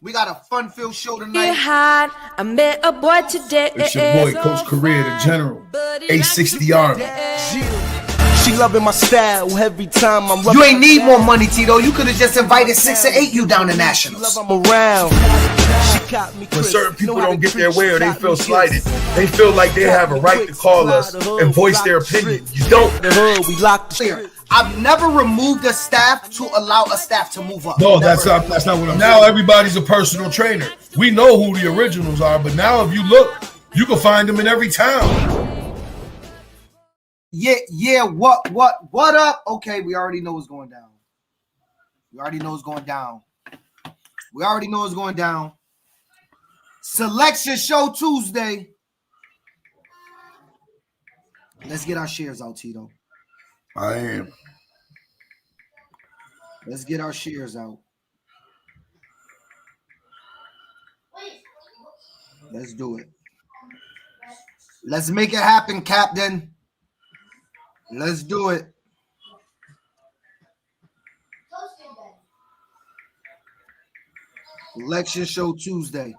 We got a fun-filled show tonight. I met a boy today. It's your boy, Coach Career, the General. 860 Army. She loving my style every time I'm. You ain't need more money, Tito. You could have just invited 6 or 8 you down to nationals. I'm around. When certain people don't get their way or they feel slighted, they feel like they have a right to call us and voice their opinion. You don't. We locked the I've never removed a staff to allow a staff to move up. No, that's not what I'm saying. Now everybody's a personal trainer. We know who the originals are, but now if you look, you can find them in every town. Yeah, what up? Okay, we already know what's going down. We already know what's going down. Selection Show Tuesday. Let's get our shares out, Tito. I am. Let's get our shares out. Let's do it. Let's make it happen, Captain. Let's do it. Election Show Tuesday.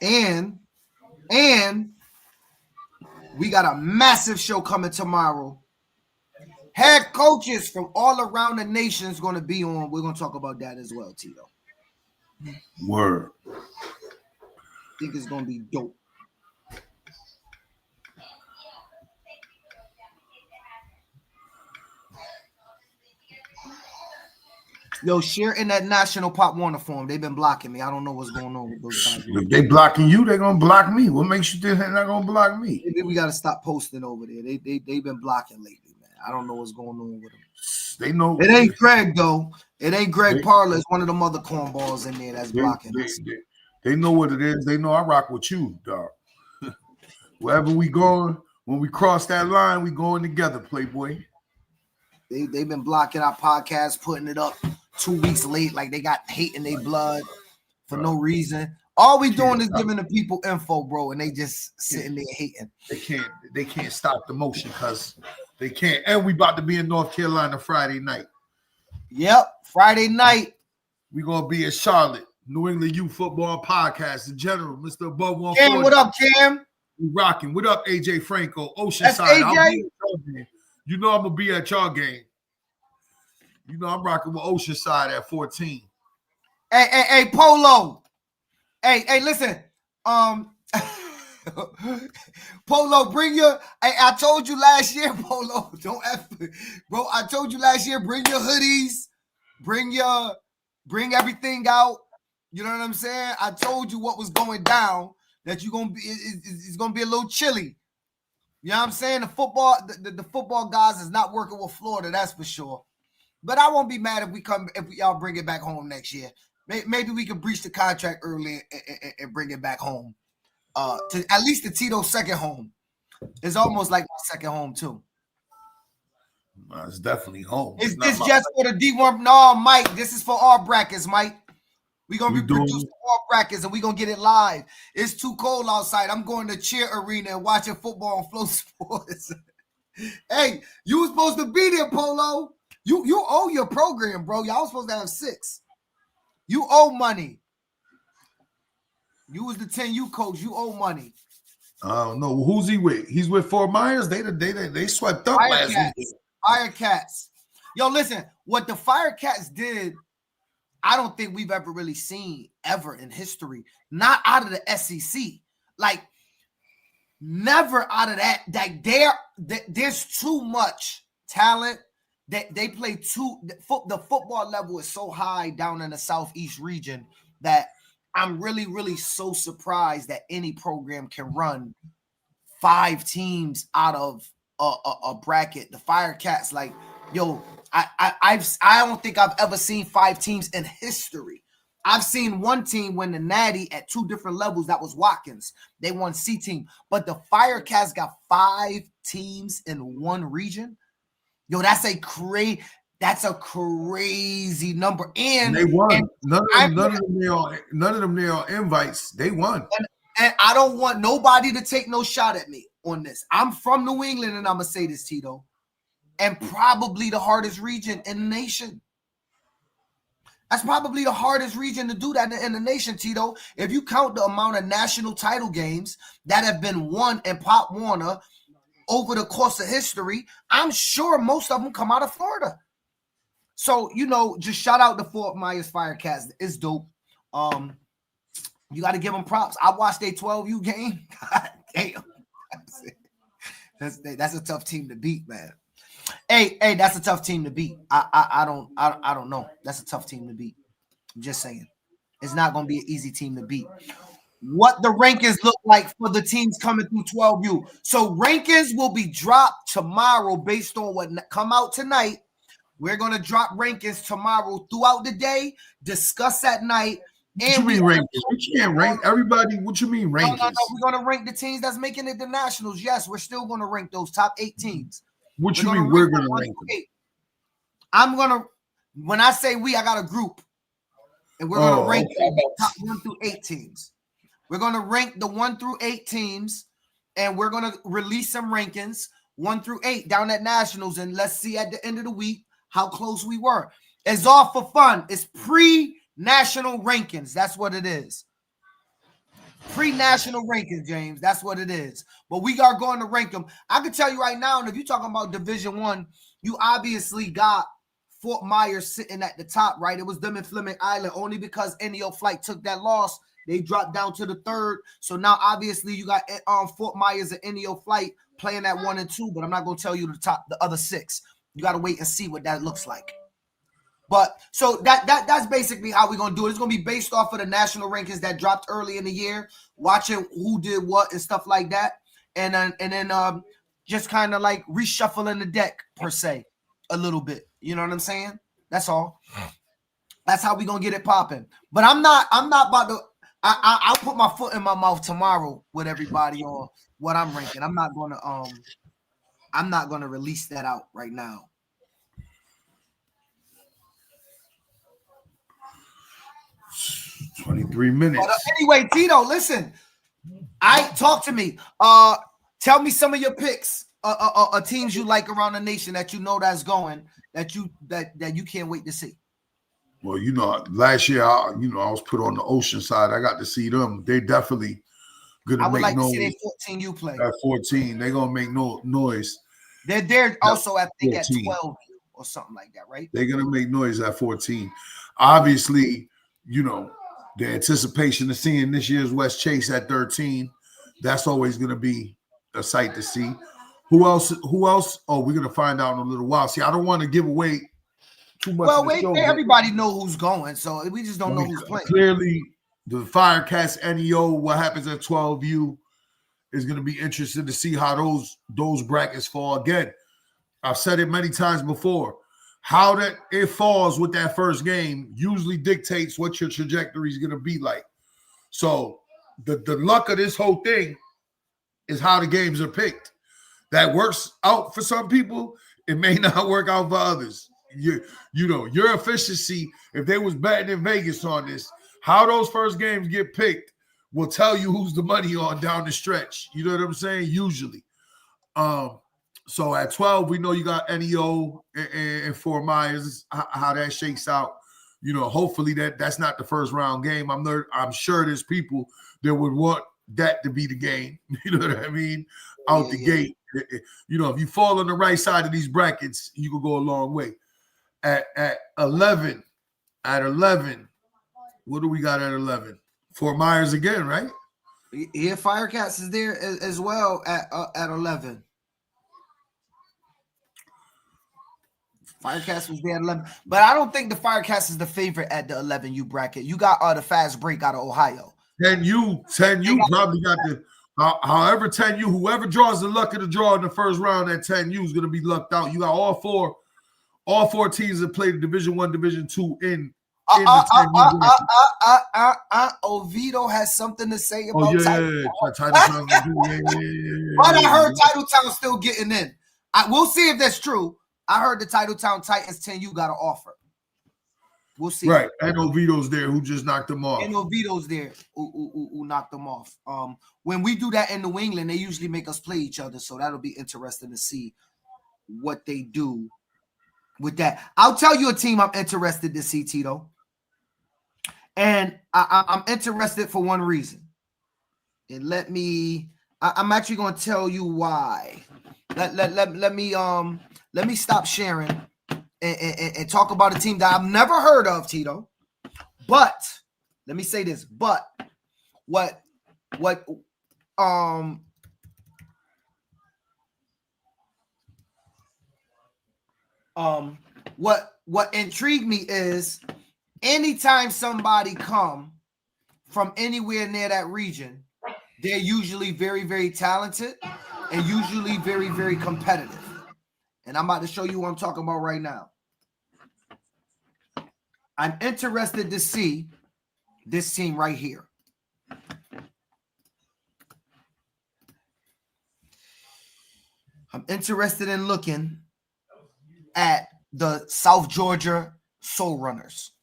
And we got a massive show coming tomorrow. Head coaches from all around the nation is going to be on. We're going to talk about that as well, Tito. Word. I think it's going to be dope. Yo, share in that National Pop Warner forum. They've been blocking me. I don't know what's going on with those guys. If they blocking you, they're gonna block me. What makes you think they're not gonna block me? Maybe we gotta stop posting over there. They've been blocking lately, man. I don't know what's going on with them. They know it ain't Greg though. It ain't Greg Parler. It's one of them other cornballs in there that's blocking us. They know what it is. They know I rock with you, dog. Wherever we going, when we cross that line, we going together, Playboy. They've been blocking our podcast, putting it up 2 weeks late, like they got hate in their blood for no reason. All we doing is giving the people info, bro, and they just sitting there hating. They can't stop the motion because they can't. And we about to be in North Carolina Friday night. Yep, Friday night. We're gonna be in Charlotte, New England Youth Football Podcast, the General, Mr. Above 140. Cam, what up, Cam? We rocking. What up, AJ Franco? Oceanside. That's AJ. You know I'm gonna be at y'all game. You know I'm rocking with Oceanside at 14. Hey, Polo. Hey, listen. Polo, bring your. I told you last year, Polo. Don't bro. I told you last year. Bring your hoodies. Bring everything out. You know what I'm saying? I told you what was going down. That you gonna be. It's gonna be a little chilly. You know what I'm saying? The football guys is not working with Florida. That's for sure. But I won't be mad if y'all bring it back home next year. Maybe we can breach the contract early and bring it back home. To at least the Tito's second home. It's almost like my second home too. It's definitely home. Is this just for the D1? No, Mike. This is for all brackets, Mike. We're going to be producing all brackets and we're going to get it live. It's too cold outside. I'm going to Cheer Arena and watching football on Flow Sports. Hey, you were supposed to be there, Polo. You owe your program, bro. Y'all was supposed to have 6. You owe money. You was the 10U coach. You owe money. I don't know. Who's he with? He's with Fort Myers. They swept up last week. Firecats. Yo, listen. What the Firecats did, I don't think we've ever really seen ever in history. Not out of the SEC. Like, never out of that. Like, there's too much talent. They play the football level is so high down in the Southeast region that I'm really, really so surprised that any program can run 5 teams out of a bracket. The Firecats, like, yo, I don't think I've ever seen 5 teams in history. I've seen one team win the Natty at 2 different levels. That was Watkins. They won C team, but the Firecats got 5 teams in one region. Yo, that's a crazy number. And they won. None of them there are invites. They won. And I don't want nobody to take no shot at me on this. I'm from New England, and I'm gonna say this, Tito. and probably the hardest region in the nation. That's probably the hardest region to do that in the nation, Tito. If you count the amount of national title games that have been won in Pop Warner over the course of history, I'm sure most of them come out of Florida. So, just shout out to Fort Myers Firecats. It's dope. You got to give them props. I watched a 12U game. God damn. That's a tough team to beat, man. Hey, that's a tough team to beat. I don't know. That's a tough team to beat. I'm just saying. It's not going to be an easy team to beat. What the rankings look like for the teams coming through 12U. So rankings will be dropped tomorrow based on what come out tonight. We're going to drop rankings tomorrow throughout the day, discuss at night. What you mean rankings? You can't rank everybody. What you mean rankings? No. We're going to rank the teams that's making it to nationals. Yes, we're still going to rank those top 8 teams. What you mean we're going to rank them? I'm going to, when I say we, I got a group. And we're going to rank the top 1 through 8 teams. We're going to rank the 1 through 8 teams, and we're going to release some rankings 1 through 8 down at nationals, and let's see at the end of the week how close we were. It's all for fun. It's pre-national rankings. That's what it is. Pre-national rankings, James. That's what it is. But we are going to rank them. I can tell you right now, and if you're talking about Division I, you obviously got Fort Myers sitting at the top, right? It was them in Fleming Island. Only because NEO Flight took that loss, they dropped down to the 3rd. So now, obviously, you got Fort Myers and NEO Flight playing at 1 and 2, but I'm not going to tell you the other 6. You got to wait and see what that looks like. But so that's basically how we're going to do it. It's going to be based off of the national rankings that dropped early in the year, watching who did what and stuff like that. And then just kind of like reshuffling the deck per se a little bit. You know what I'm saying? That's all. That's how we're going to get it popping. But I'm not about to I'll put my foot in my mouth tomorrow with everybody on what I'm ranking. I'm not going to release that out right now. 23 minutes. But anyway, Tito, listen. Talk to me. Tell me some of your picks. Teams you like around the nation that you know that's going that you can't wait to see. Well, last year, I was put on the Ocean side. I got to see them. They definitely gonna make noise. I would like to see their 14U play. At 14, they're gonna make noise. They're also I think 14. At 12 or something like that, right? They're gonna make noise at 14. Obviously, the anticipation of seeing this year's West Chase at 13. That's always gonna be a sight to see. Who else? Oh, we're gonna find out in a little while. See, I don't want to give away too much. Well, everybody know who's going, so we just don't know who's playing. Clearly, the Firecats NEO, what happens at 12U is going to be interesting to see how those brackets fall. Again, I've said it many times before. How that it falls with that first game usually dictates what your trajectory is going to be like. So the luck of this whole thing is how the games are picked. That works out for some people. It may not work out for others. Your efficiency, if they was betting in Vegas on this, how those first games get picked will tell you who's the money on down the stretch. You know what I'm saying? Usually. So at 12, we know you got NEO and Fort Myers, how that shakes out. Hopefully that's not the first round game. I'm sure there's people that would want that to be the game. You know what I mean? Out the gate. If you fall on the right side of these brackets, you can go a long way. At 11, what do we got at 11? Fort Myers again, right? Yeah, Firecats is there as well at 11. Firecats was there at 11, but I don't think the Firecats is the favorite at the 11U bracket. You got the fast break out of Ohio. 10U probably got the. However, 10U, whoever draws the luck of the draw in the first round at 10U is going to be lucked out. You got all four teams that played Division I, Division II in the 10U. Oviedo has something to say about Titletown. But I heard Titletown still getting in. We'll see if that's true. I heard the Titletown Titans 10U got an offer. We'll see. Right, and Oviedo's there who just knocked them off. And Oviedo's there who knocked them off. When we do that in New England, they usually make us play each other, so that'll be interesting to see what they do with that. I'll tell you a team I'm interested to see, Tito. And I'm interested for one reason. And I'm actually going to tell you why. Let me stop sharing and talk about a team that I've never heard of, Tito. But let me say this. But what intrigued me is anytime somebody come from anywhere near that region, they're usually very, very talented and usually very, very competitive. And I'm about to show you what I'm talking about right now. I'm interested to see this team right here. I'm interested in looking at the South Georgia Soul Runners.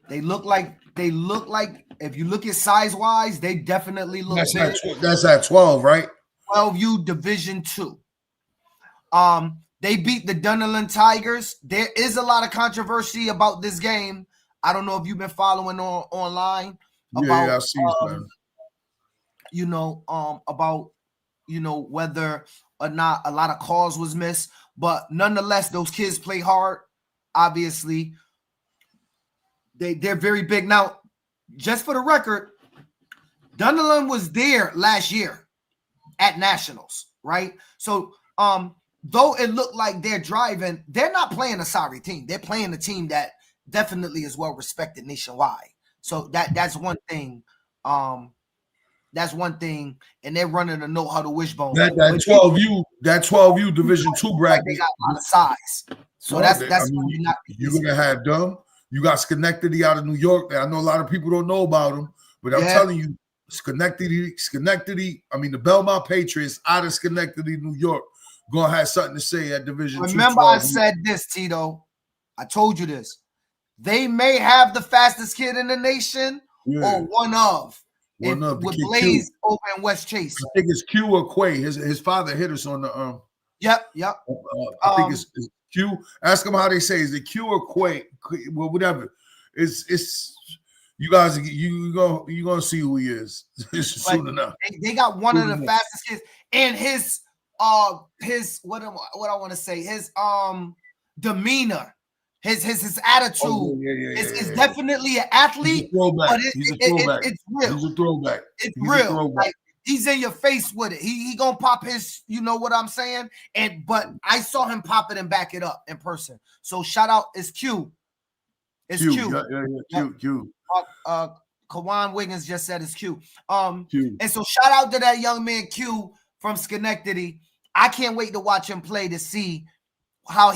They look like if you look at size-wise, they definitely look big. That's at 12, right? 12U Division II. They beat the Dunedin Tigers. There is a lot of controversy about this game. I don't know if you've been following online about I see about whether or not a lot of calls was missed, but nonetheless, those kids play hard. Obviously, they're very big. Now, just for the record, Dunedin was there last year at Nationals, right? So, though it looked like they're driving, they're not playing a sorry team. They're playing a team that definitely is well respected nationwide. So that's one thing. That's one thing, and they're running a no huddle wishbone. That 12U Division II bracket. They got a lot of size. So you're gonna have them. You got Schenectady out of New York. I know a lot of people don't know about them, but I'm telling you, Schenectady. The Belmont Patriots out of Schenectady, New York, gonna have something to say at Division II. Remember, I said this, Tito. I told you this. They may have the fastest kid in the nation, or one of with Blaze over in West Chase. I think it's Q or Quay. His father hit us on the Yep. I think it's Q. Ask him how they say. Is it Q or Quay? Well, whatever. It's you guys. You gonna see who he is soon enough. They got one of the fastest kids, and his what I want to say, his demeanor. His attitude is definitely an athlete, but it's real. He's a throwback. It's real. Like, he's in your face with it. He gonna pop his, you know what I'm saying? But I saw him pop it and back it up in person. So shout out, it's Q. It's Q. Q. Kawan Wiggins just said it's Q. Q. And so shout out to that young man Q from Schenectady. I can't wait to watch him play to see how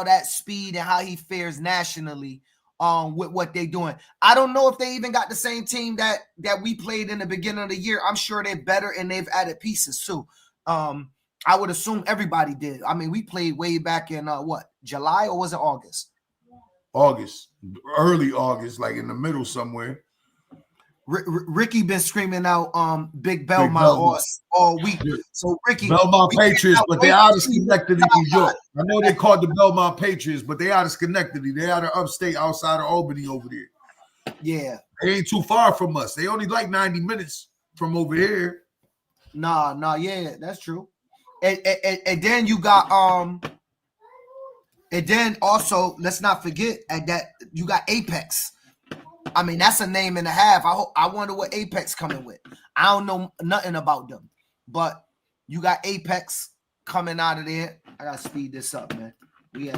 that speed and how he fares nationally with what they're doing. I don't know if they even got the same team that we played in the beginning of the year. I'm sure they're better and they've added pieces too. I would assume everybody did. I mean, we played way back in July, or was it August? Early August, like in the middle somewhere. Ricky been screaming out Big Belmont all week. So Ricky, Belmont Patriots, but they out of Schenectady, New York. I know they called the Belmont Patriots, but they out of Schenectady. They out of upstate, outside of Albany over there. Yeah, they ain't too far from us. They only like 90 minutes from over here. Nah, yeah, that's true. And then you got and then also let's not forget that you got Apex. I mean, that's a name and a half. I wonder what Apex coming with. I don't know nothing about them, but you got Apex coming out of there. I gotta speed this up, man. We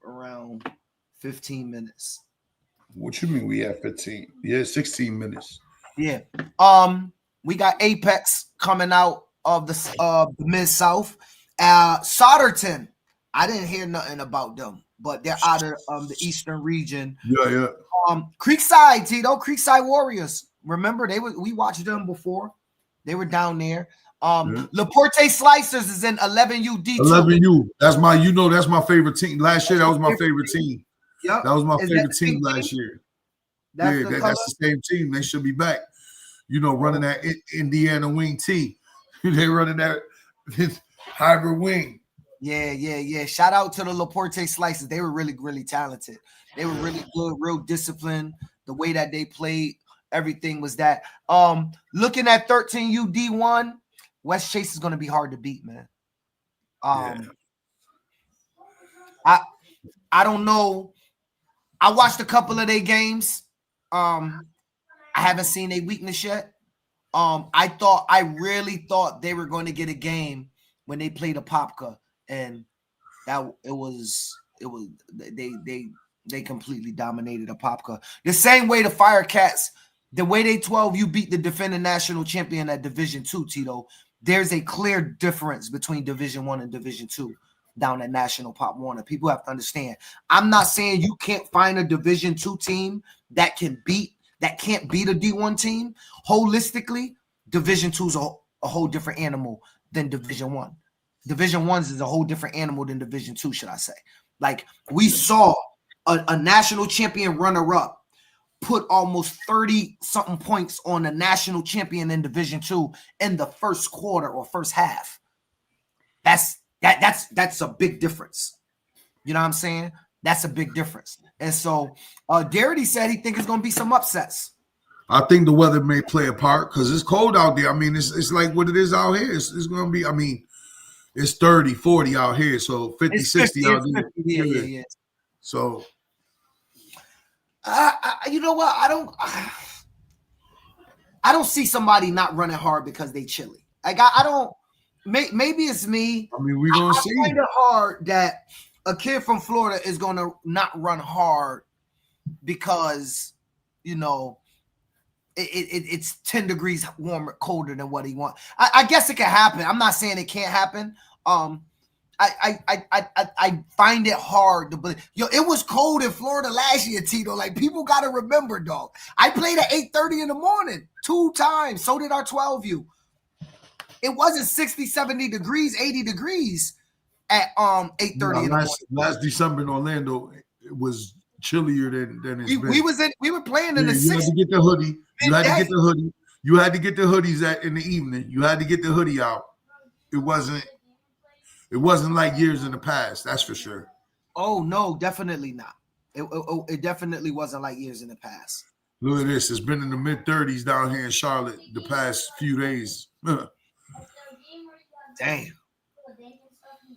around 15 minutes. What you mean we have 15? Yeah, 16 minutes. Yeah. We got Apex coming out of the Mid-South. Solderton. I didn't hear nothing about them, but they're out of the Eastern region. Yeah. Creekside, Tito, Creekside Warriors. Remember, we watched them before. They were down there. Laporte Slicers is in 11U D2. 11U. That's my favorite team. Last year, that was my favorite team. Yep. That was my favorite team last year. That's the same team. They should be back. Running that Indiana wing T. They running that hybrid wing. Yeah. Shout out to the Laporte Slices. They were really, really talented. They were really good, real disciplined. The way that they played, everything was that. Looking at 13U D1, West Chase is going to be hard to beat, man. I don't know. I watched a couple of their games. I haven't seen a weakness yet. I really thought they were going to get a game when they played Apopka, and they completely dominated Apopka. The same way the Firecats, the way they 12U beat the defending national champion at Division II, Tito. There's a clear difference between Division I and Division II down at National Pop Warner. People have to understand. I'm not saying you can't find a Division II team that can't beat a D1 team. Holistically, Division II is a whole different animal than Division I. Division I is a whole different animal than Division II, should I say. Like, we saw a national champion runner-up put almost 30-something points on a national champion in Division II in the first quarter or first half. That's a big difference. You know what I'm saying? That's a big difference. And so Darity said he thinks it's going to be some upsets. I think the weather may play a part because it's cold out there. I mean, it's like what it is out here. It's going to be, I mean, it's 30, 40 out here. So 50, 60 out there. Yeah. So. You know what? I don't see somebody not running hard because they chilly. Like I don't. Maybe it's me. I mean, we're gonna see. I find it hard that a kid from Florida is gonna not run hard because it's 10 degrees warmer, colder than what he wants. I guess it can happen. I'm not saying it can't happen. I find it hard to believe. It was cold in Florida last year, Tito. Like, people got to remember, dog. I played at 8:30 in the morning 2 times. So did our 12U. It wasn't 60, 70 degrees, 80 degrees at 8:30 in the morning. Last December in Orlando, it was chillier than it's been. We were playing in the 60s. You had to get the hoodie. You had to get the hoodie. You had to get the hoodies in the evening. You had to get the hoodie out. It wasn't like years in the past, that's for sure. Oh, no, definitely not. It definitely wasn't like years in the past. Look at this. It's been in the mid-30s down here in Charlotte the past few days. Damn.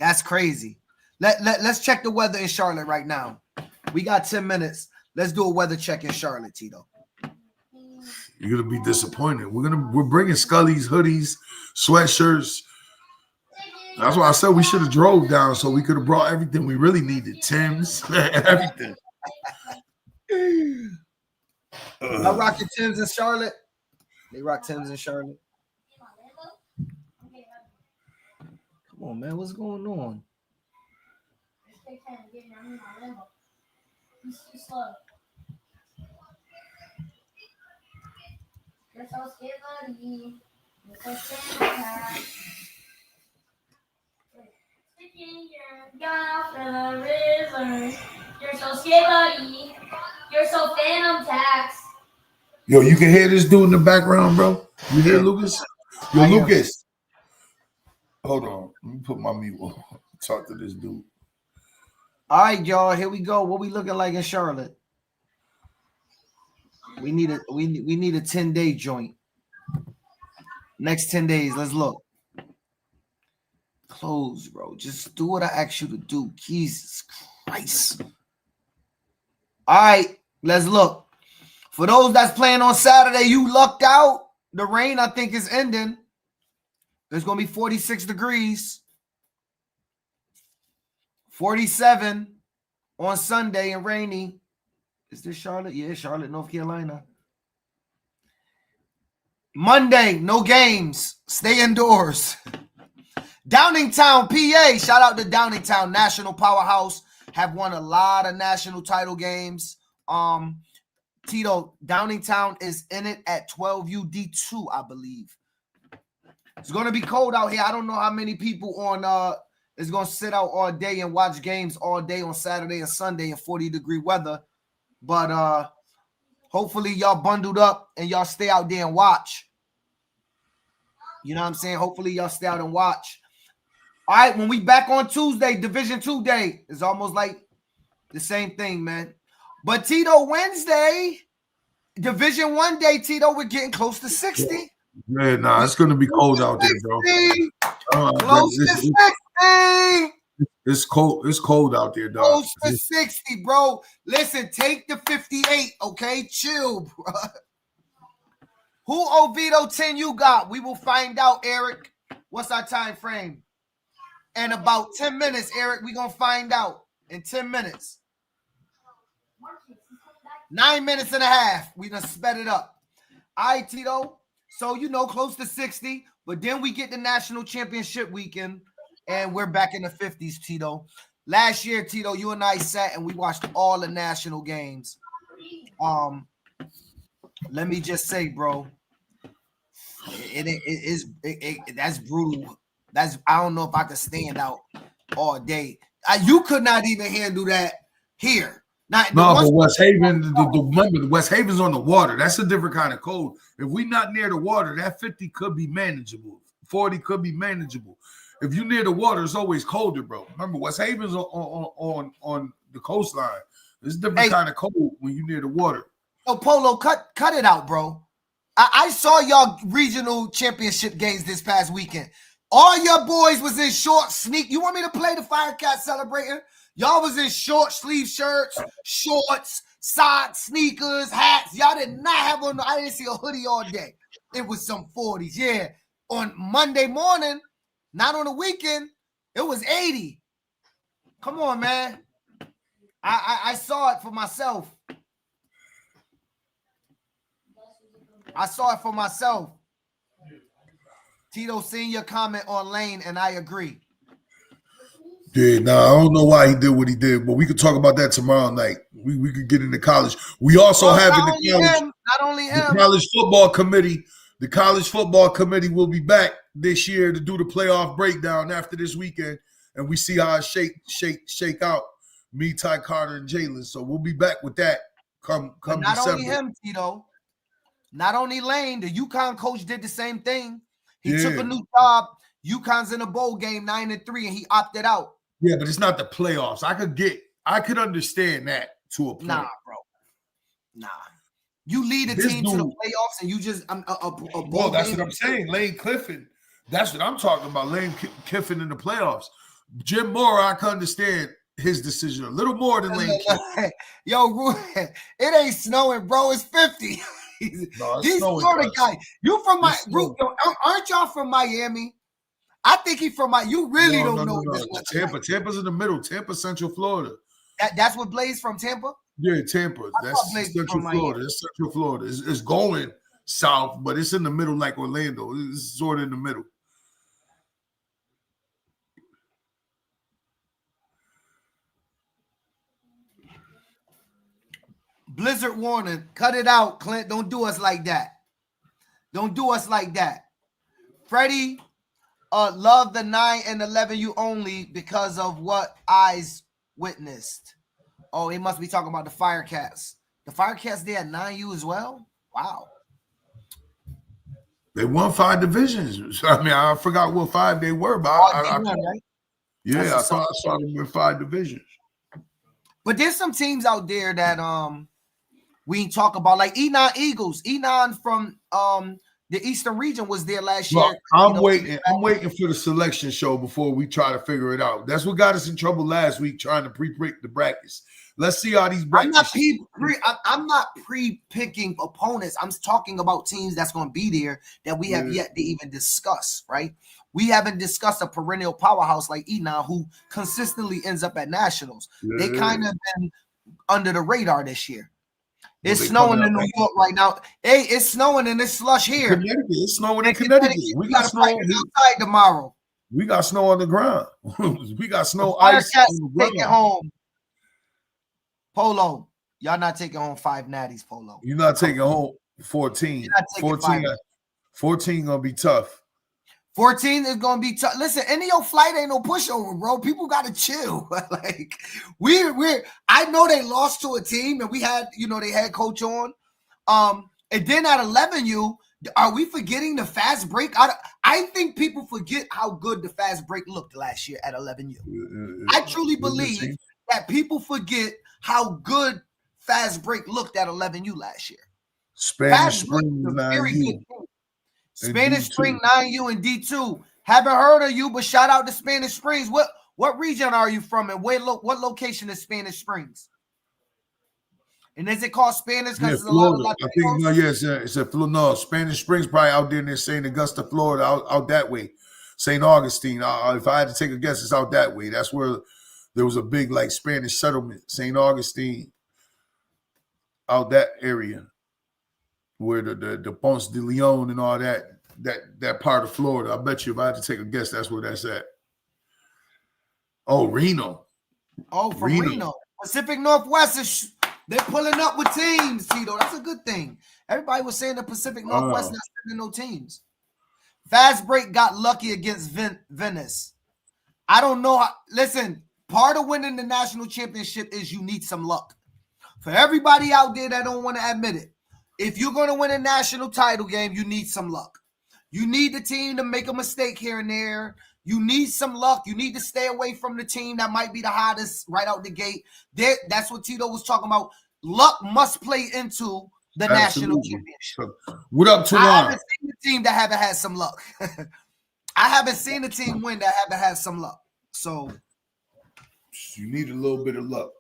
That's crazy. Let's check the weather in Charlotte right now. We got 10 minutes. Let's do a weather check in Charlotte, Tito. You're going to be disappointed. We're bringing Scully's, hoodies, sweatshirts. That's why I said we should have drove down so we could have brought everything we really needed. Tim's, everything. I rock the Tims in Charlotte. They rock Tims in Charlotte. Come on, man. What's going on? You're so scared, buddy. You're so scared, buddy. You're so Phantom Tax. Yo, you can hear this dude in the background, bro. You hear Lucas? Yo, Lucas. Hold on. Let me put my mute on. Talk to this dude. All right, y'all. Here we go. What we looking like in Charlotte? We need a 10-day joint. Next 10 days. Let's look. Close, bro. Just do what I asked you to do. Jesus Christ. All right, let's look. For those that's playing on Saturday, you lucked out. The rain, I think, is ending. There's going to be 46 degrees. 47 on Sunday and rainy. Is this Charlotte? Yeah, Charlotte, North Carolina. Monday, no games. Stay indoors. Downingtown, PA. Shout out to Downingtown, national powerhouse. Have won a lot of national title games. Tito, Downingtown is in it at 12U D2, I believe. It's going to be cold out here. I don't know how many people is going to sit out all day and watch games all day on Saturday and Sunday in 40-degree weather. But hopefully y'all bundled up and y'all stay out there and watch. You know what I'm saying? Hopefully y'all stay out and watch. All right, when we back on Tuesday, Division 2 day, it's almost like the same thing, man. But Tito, Wednesday, Division 1 day, Tito, we're getting close to 60. Yeah, nah, it's gonna be cold out there, bro. Close to 60. It's cold. It's cold out there, dog. Close to 60, bro. Listen, take the 58, okay? Chill, bro. Who Oviedo 10 you got? We will find out, Eric. What's our time frame? In about 10 minutes, Eric, we're going to find out in 10 minutes. 9 minutes and a half. We done sped it up. All right, Tito. So, close to 60. But then we get the national championship weekend, and we're back in the 50s, Tito. Last year, Tito, you and I sat and we watched all the national games. Let me just say, bro, that's brutal. I don't know if I could stand out all day. You could not even handle that here. But West Haven, remember, the West Haven's on the water. That's a different kind of cold. If we're not near the water, that 50 could be manageable. 40 could be manageable. If you're near the water, it's always colder, bro. Remember, West Haven's on the coastline. It's a different kind of cold when you're near the water. Oh, Polo, cut it out, bro. I saw y'all regional championship games this past weekend. All your boys was in short sneak. You want me to play the Firecat celebrating? Y'all was in short sleeve shirts, shorts, socks, sneakers, hats. Y'all did not have on. I didn't see a hoodie all day. It was some 40s. Yeah. On Monday morning, not on the weekend, it was 80. Come on, man. I saw it for myself. Tito, seen your comment on Lane, and I agree. Yeah, I don't know why he did what he did, but we could talk about that tomorrow night. We could get into college. We also have in the college, not only him. The college football committee. The college football committee will be back this year to do the playoff breakdown after this weekend, and we see how it shake out. Me, Ty Carter, and Jalen. So we'll be back with that come not December. Only him, Tito. Not only Lane, the UConn coach did the same thing. He took a new job. UConn's in a bowl game 9-3, and he opted out. Yeah, but it's not the playoffs. I could understand that to a point. Nah, bro. Nah. You lead a team to the playoffs and you just a well, that's what I'm saying. Lane Kiffin. That's what I'm talking about. Lane Kiffin in the playoffs. Jim Mora, I can understand his decision a little more than Lane Kiffin. Yo, it ain't snowing, bro. It's 50. He's Florida guy. You from my group? Aren't y'all from Miami? I think he's from Miami. You really don't know this. Tampa. Tampa's in the middle. Tampa, Central Florida. That's what Blaze from Tampa? Yeah, Tampa. That's Central Florida. It's Central Florida. It's going south, but it's in the middle like Orlando. It's sort of in the middle. Blizzard warning. Cut it out, Clint. Don't do us like that. Don't do us like that. Freddie, love the 9 and 11 you only because of what eyes witnessed. Oh, he must be talking about the Firecats. The Firecats, they had 9U as well? Wow. They won 5 divisions. I mean, I forgot what 5 they were, but right? Yeah, I thought I saw them win 5 divisions. But there's some teams out there that we ain't talk about, like Enon Eagles. Enon from the Eastern region was there last year. I'm waiting for the selection show before we try to figure it out. That's what got us in trouble last week, trying to pre-pick the brackets. Let's see how these brackets. I'm not pre-picking opponents. I'm talking about teams that's going to be there that we have yet to even discuss, right? We haven't discussed a perennial powerhouse like Enon, who consistently ends up at nationals. They kind of been under the radar this year. It's snowing in New York right now. Hey, it's snowing and it's slush here. It's snowing in Connecticut. We got snow outside tomorrow. We got snow on the ground. We got snow ice. Take it home. Polo, y'all not taking home 5 natties, Polo. You're not taking home 14. 14 gonna be tough. 14 is gonna be tough. Listen, any of your flight ain't no pushover, bro. People gotta chill. Like we're I know they lost to a team and we had, they had coach on. And then at 11U, are we forgetting the fast break? I I think people forget how good the fast break looked last year at 11U. I truly believe that people forget how good fast break looked at 11U last year. Spanish Springs, 9U. Spanish Spring, 9U, and D2. Haven't heard of you, but shout out to Spanish Springs. What region are you from, and what location is Spanish Springs? And is it called Spanish? Yeah, Florida. I think it's a Florida. No, Spanish Springs probably out there near St. Augusta, Florida, out that way. St. Augustine. If I had to take a guess, it's out that way. That's where there was a big like Spanish settlement. St. Augustine, out that area, where the Ponce de Leon and all that part of Florida. I bet you if I had to take a guess, that's where that's at. Oh, Reno. Oh, from Reno. Pacific Northwest is they're pulling up with teams, Tito. That's a good thing. Everybody was saying the Pacific Northwest not sending no teams. Fast break got lucky against Venice. I don't know. Listen, part of winning the national championship is you need some luck. For everybody out there that don't want to admit it, if you're going to win a national title game, you need some luck. You need the team to make a mistake here and there. You need some luck. You need to stay away from the team that might be the hottest right out the gate. That's what Tito was talking about. Luck must play into the national championship. What up, Toronto? I haven't seen a team that haven't had some luck. I haven't seen a team win that haven't had some luck. So you need a little bit of luck.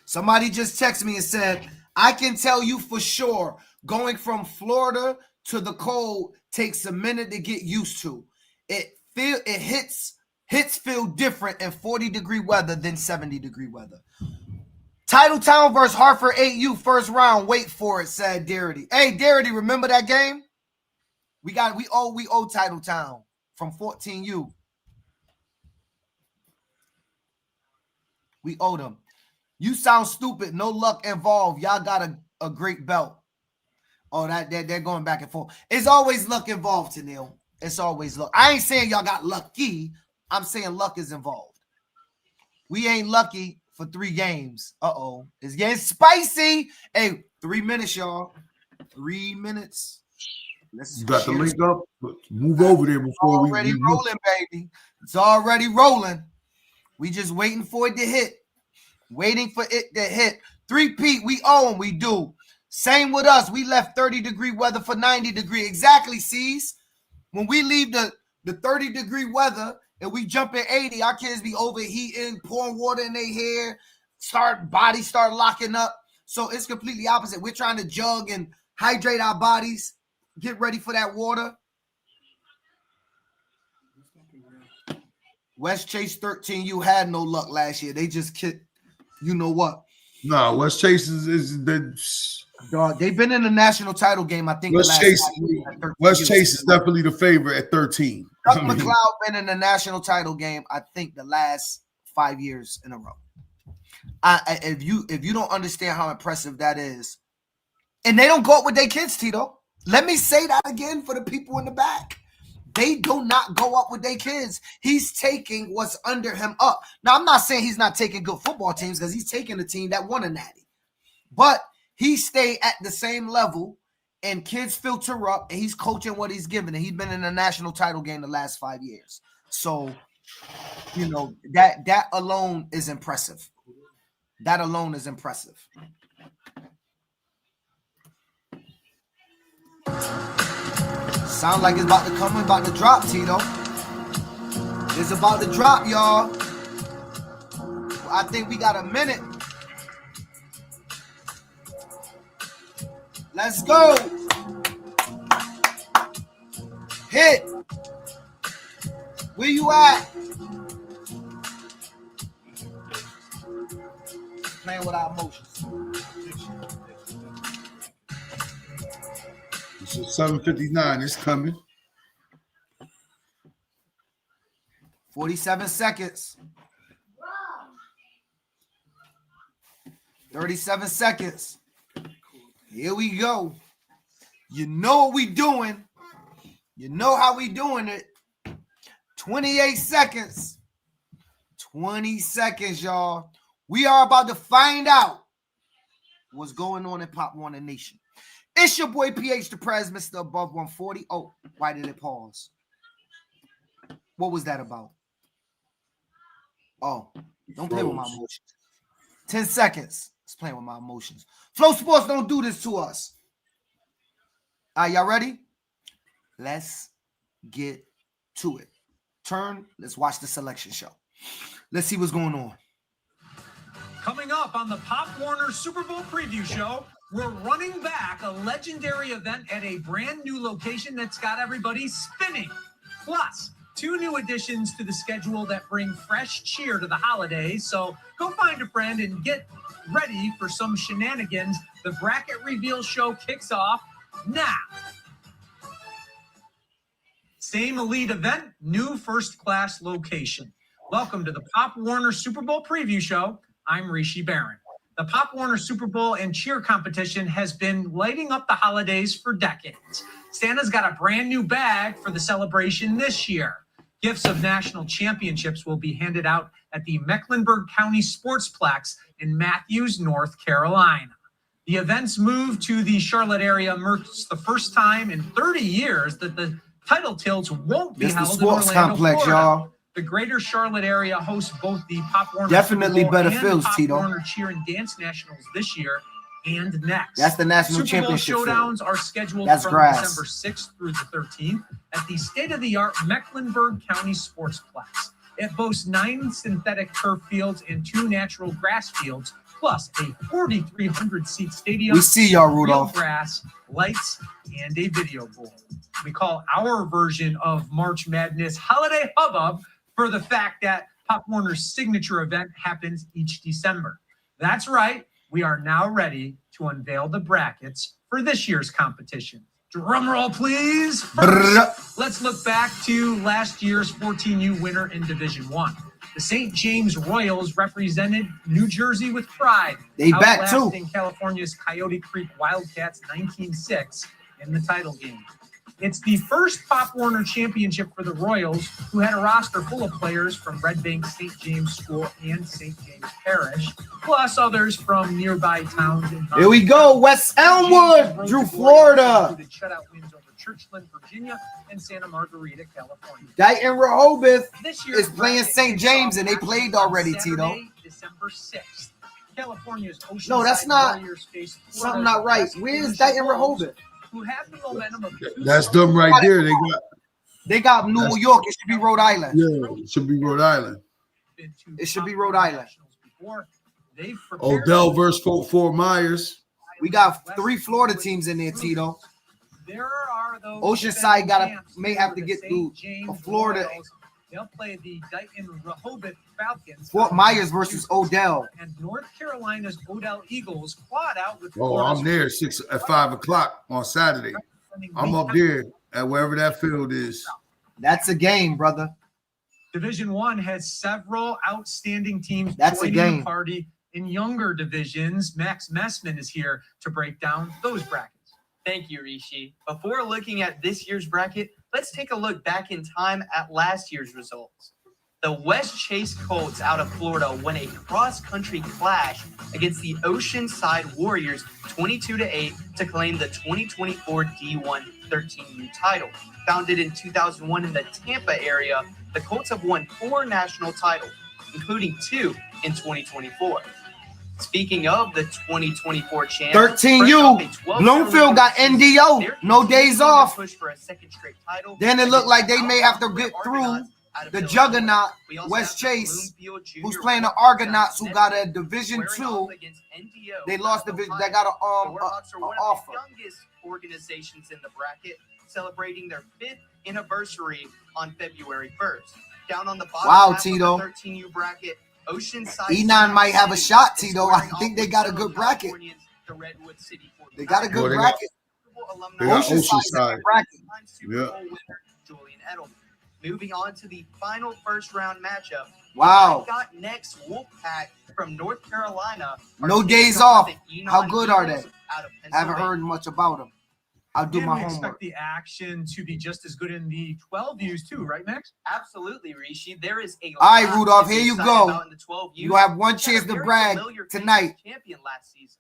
Somebody just texted me and said, I can tell you for sure, going from Florida to the cold takes a minute to get used to. Hits feel different in 40-degree weather than 70-degree weather. Titletown versus Hartford 8U first round. Wait for it, said Darity. Hey, Darity, remember that game? We owe Titletown from 14U. We owe them. You sound stupid. No luck involved. Y'all got a great belt. Oh, they're going back and forth. It's always luck involved, Tennille. It's always luck. I ain't saying y'all got lucky. I'm saying luck is involved. We ain't lucky for 3 games. Uh-oh. It's getting spicy. Hey, 3 minutes, y'all. 3 minutes. You got the link up? Move over there before we already rolling, baby. It's already rolling. We just waiting for it to hit. Waiting for it to hit. 3P, we owe them. We do. Same with us. We left 30-degree weather for 90-degree. Exactly, C's. When we leave the 30-degree weather and we jump in 80, our kids be overheating, pouring water in their hair, bodies start locking up. So it's completely opposite. We're trying to jug and hydrate our bodies, get ready for that water. West Chase 13, you had no luck last year. They just kicked, you know what? No, West Chase is the dog. They've been in the national title game, I think. West Chase is definitely the favorite at 13. Chuck McLeod been in the national title game, I think, the last 5 years in a row. If you don't understand how impressive that is, and they don't go up with their kids, Tito. Let me say that again for the people in the back. They do not go up with their kids. He's taking what's under him up. Now, I'm not saying he's not taking good football teams because he's taking a team that won a natty. But he stayed at the same level, and kids filter up, and he's coaching what he's given. And he's been in a national title game the last 5 years. So, you know, that alone is impressive. That alone is impressive. Sound like it's about to come, about to drop, Tito. It's about to drop, y'all. I think we got a minute. Let's go. Hit. Where you at? Playing with our emotions. It's 7:59. It's coming. 47 seconds. 37 seconds. Here we go. You know what we doing. You know how we doing it. 28 seconds. 20 seconds, y'all. We are about to find out What's going on in Pop Warner Nation? It's your boy PH the Prez, Mr. Above 140. Oh, why did it pause? What was that about? Oh, don't play with my emotions. 10 seconds. It's playing with my emotions. Flow Sports don't do this to us. All right, y'all ready? Let's get to it. Turn. Let's watch the selection show. Let's see what's going on. Coming up on the Pop Warner Super Bowl preview show, we're running back a legendary event at a brand new location that's got everybody spinning. Plus, 2 new additions to the schedule that bring fresh cheer to the holidays. So go find a friend and get ready for some shenanigans. The bracket reveal show kicks off now. Same elite event, new first-class location. Welcome to the Pop Warner Super Bowl preview show. I'm Rishi Barron. The Pop Warner Super Bowl and cheer competition has been lighting up the holidays for decades. Santa's got a brand new bag for the celebration this year. Gifts of national championships will be handed out at the Mecklenburg County Sportsplex in Matthews, North Carolina. The event's move to the Charlotte area marks the first time in 30 years that the title tilts won't be This the held in sports Orlando, complex, Florida. y'all. The greater Charlotte area hosts both the Pop Warner Definitely Super Bowl better and feels, Pop Tito. Warner Cheer and Dance Nationals this year and next. That's the national Super Bowl championship showdowns field. are scheduled That's from grass. December 6th through the 13th at the state-of-the-art Mecklenburg County Sportsplex. It boasts 9 synthetic turf fields and 2 natural grass fields, plus a 4,300-seat stadium. We see y'all, real Rudolph. grass, lights, and a video board. We call our version of March Madness Holiday Hubbub for the fact that Pop Warner's signature event happens each December. That's right. We are now ready to unveil the brackets for this year's competition. Drum roll, please. First, let's look back to last year's 14U winner in Division I. The St. James Royals represented New Jersey with pride. They back, too. Outlasting California's Coyote Creek Wildcats 19-6 in the title game. It's the first Pop Warner championship for the Royals, who had a roster full of players from Red Bank St. James School and St. James Parish, plus others from nearby towns. Here we go. West Elmwood, Drew, Florida. Included shutout wins over Churchland, Virginia, and Santa Margarita, California. Dayton Rehoboth This year is playing St. James, and they played already, Tito. December 6th. California's Oceanside No, that's not- Warriors face Something Florida's not right. West Where's Coast Dayton Wolves, Rehoboth? who have the momentum of That's them right there. They got New York. It should be Rhode Island. It should be Rhode Island. It should be Rhode Island. Odell versus Fort Myers. We got 3 Florida teams in there, Tito. There are those Oceanside gotta- champs may have to for get the through St. James a Florida- Royals. They'll play the Dayton Rehoboth Falcons. Fort Myers versus Odell. And North Carolina's Odell Eagles clawed out with Oh, Florida's I'm there 5 o'clock on Saturday. I'm up there at wherever that field is. That's a game, brother. Division I has several outstanding teams That's a joining game. the party in younger divisions. Max Messman is here to break down those brackets. Thank you, Rishi. Before looking at this year's bracket, let's take a look back in time at last year's results. The West Chase Colts out of Florida won a cross-country clash against the Oceanside Warriors 22-8 to claim the 2024 D1 13U title. Founded in 2001 in the Tampa area, the Colts have won 4 national titles, including 2 in 2024. Speaking of the 2024 champs, 13U. Bloomfield got NDO. No days off. Push for a second straight title. Then it looked like they may have to get through the juggernaut, We also West have the Chase, Bloomfield Junior who's playing the Warriors Argonauts, who got a Division squaring off 2. against NDO. They lost division. They got The a Warhawks are one offer. of the youngest organizations in the bracket, celebrating their 5th anniversary on February 1st. Down on the bottom Wow, half Tito. of the 13U bracket, Oceanside. E9 might have a shot, is Tito. I squaring think off they with got a fellow good bracket. Californians, the Redwood City 49ers. They got a good Well, they got- bracket. They got Oceanside's a Oceanside. good bracket. Super Yeah. Bowl winner Julian Edelman. Moving on to the final first round matchup. Wow. I got next Wolfpack from North Carolina. are No taking days on off. the Enon How good are Eagles they? out of Haven't Pennsylvania. heard much about them. I'll do And my we homework. expect the action to be just as good in the 12Us too, right, Max? Absolutely, Rishi. There is a All right, lot Rudolph, to be here you excited go. about in the 12U. You have one Got a chance to very brag familiar tonight. champion last season.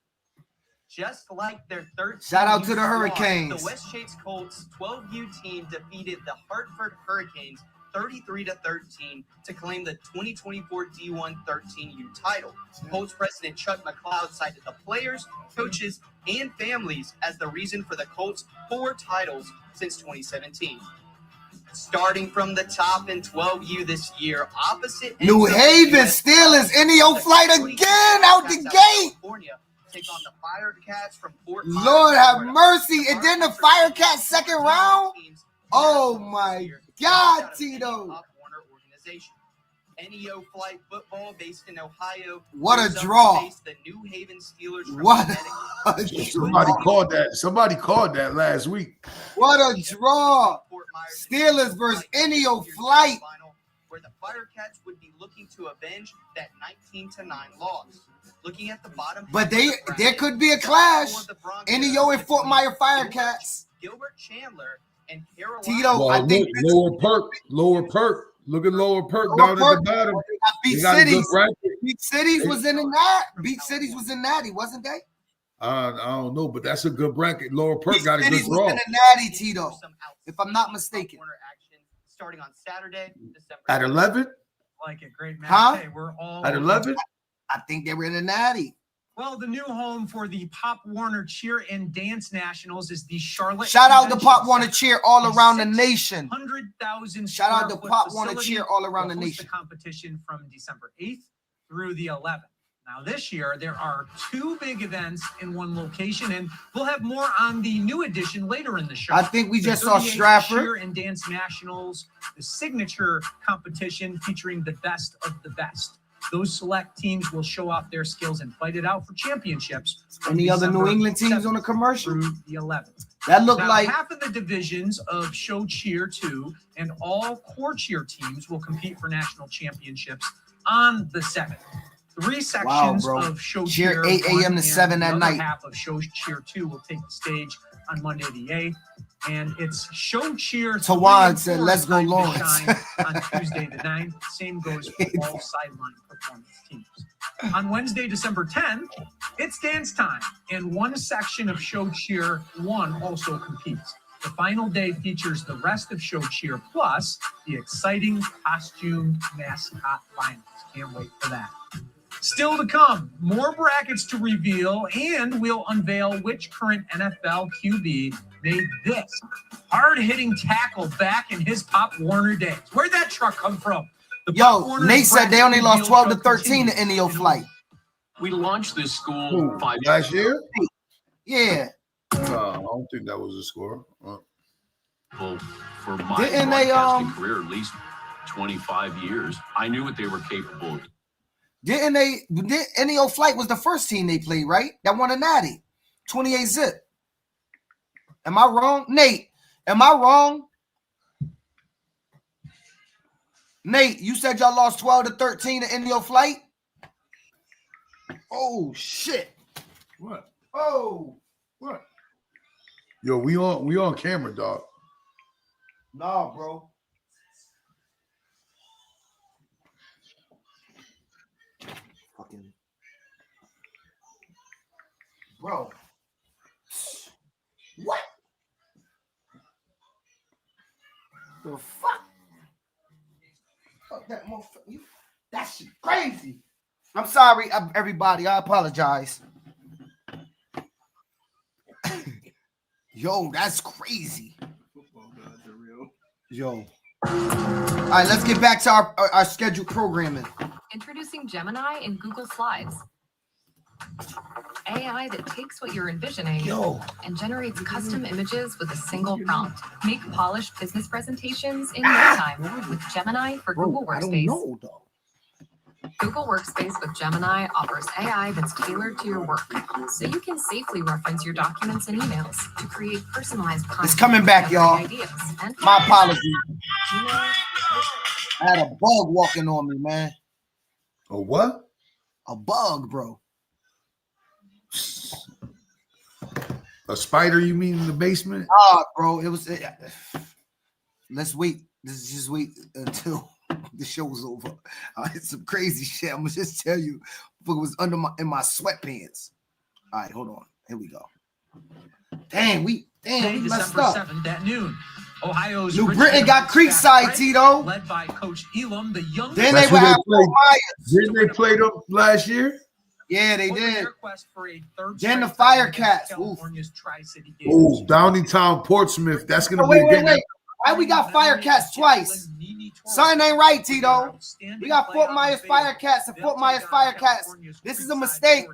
Just like their 13 Shout out to the squad, Hurricanes. The West Chase Colts 12U team defeated the Hartford Hurricanes 33-13 to claim the 2024 D1 13U title. Colts president Chuck McLeod cited the players, coaches, and families as the reason for the Colts' 4 titles since 2017. Starting from the top in 12U this year, opposite New ends of the Haven US Steelers, NEO flight again out the gate. California take on the Firecats from Fort Myers, Lord have Florida. mercy. And then the Firecats second round. Oh my God, Tito. Pop Warner organization. NEO Flight Football, based in Ohio. What a goes up to draw. face the New Haven Steelers from What Connecticut. a Somebody draw. called that. Somebody called that last week. What a draw. Fort Myers Steelers versus NEO Flight. Final, where the Firecats would be looking to avenge that 19-9 loss. Looking at the bottom, But half of the there bracket, could be a the clash. battle of the Broncos NEO and Fort Myers Gilbert- Firecats. Gilbert Chandler and Carolina. Tito, Well, I think look, Lower Perk. Look at Lower Perk Lower down at Perk. the bottom. Beach They got a good Cities. bracket. Beach Cities was in that. Beach Cities was in Natty, wasn't they? I don't know, but that's a good bracket. Lower Perk Beach got a good Cities was draw. in the Natty, Tito. If I'm not mistaken. Warner action starting on Saturday, December At 7th. 11? Like it, great match. Huh? Hey, we're all At 11? I think they were in the Natty. Well, the new home for the Pop Warner Cheer and Dance Nationals is the Charlotte. Shout out to Convention Pop Warner Center. Cheer all around the nation. 100,000. Shout out to square foot Pop Warner facility Cheer all around will the host nation. The competition from December 8th through the 11th. Now, this year, there are 2 big events in one location, and we'll have more on the new edition later in the show. I think we The just saw 38th Stratford. Cheer and Dance Nationals, the signature competition featuring the best of the best. Those select teams will show off their skills and fight it out for championships. from Any other New December England teams on the 7th commercial? through the 11th. That looked Now, like half of the divisions of Show Cheer 2 and all core cheer teams will compete for national championships on the 7th. 3 sections bro. of Show Cheer Cheer 8 a.m. 1 to and 7 the at other night. half of Show Cheer 2 will take the stage on Monday the 8th. And it's Show Cheer 3 Tawan and said, 4 "Let's go, time to Lawrence." shine on Tuesday the 9th. Same goes for all sideline performance teams. On Wednesday, December 10th, it's dance time, and one section of Show Cheer 1 also competes. The final day features the rest of Show Cheer plus the exciting costume mascot finals. Can't wait for that. Still to come, more brackets to reveal, and we'll unveil which current NFL QB made this hard-hitting tackle back in his Pop Warner days. Where'd that truck come from? The Pop Yo, Warner Nate said they bracket only lost reveal 12 to truck 13 to continues. NEO Flight. We launched this school Who, 5 last year? Yeah. No, I don't think that was a score. people for my Didn't they, broadcasting career, at least 25 years. I knew what they were capable of. Didn't NEO Flight was the first team they played, right? That won a natty. 28 zip. Am I wrong? Nate, am I wrong? Nate, you said y'all lost 12 to 13 to NEO Flight? Oh shit. What? Oh. What? Yo, we on camera, dog. Nah, bro. Fucking bro. What? The fuck? Fuck that motherfucker. That shit crazy. I'm sorry, everybody. I apologize. Yo, that's crazy. Yo. All right, let's get back to our scheduled programming. Introducing Gemini in Google Slides. AI that takes what you're envisioning Yo. and generates custom images with a single prompt. Make polished business presentations in no time with Gemini for Bro, Google I don't Workspace. know, though. Google Workspace with Gemini offers AI that's tailored to your work, so you can safely reference your documents and emails to create personalized content. It's coming back, and y'all. ideas. And My apologies. Gmail, I had a bug walking on me, man. A what? A bug, bro. A spider, you mean, in the basement? Ah, bro, it was. Let's wait. Let's just wait until the show was over. It's some crazy shit. I'm gonna just tell you, it was in my sweatpants. All right, hold on. Here we go. Dang, we messed December up. 7th at noon. Ohio's New Richmond Britain got Heights Fast Creekside, Break, Tito. led by Coach Elam, the youngest. Then they That's would who they have played. Fort Myers. Didn't they play them last year? Yeah, they Over did. their quest for a third Then the straight title against Firecats. Oof. California's Tri-City Gators. Oh, Downingtown, Portsmouth. That's gonna Oh, be a wait. game. Why we got Firecats twice? Something ain't right, Tito. We got Fort Myers Firecats and Fort Myers Firecats. This is a mistake.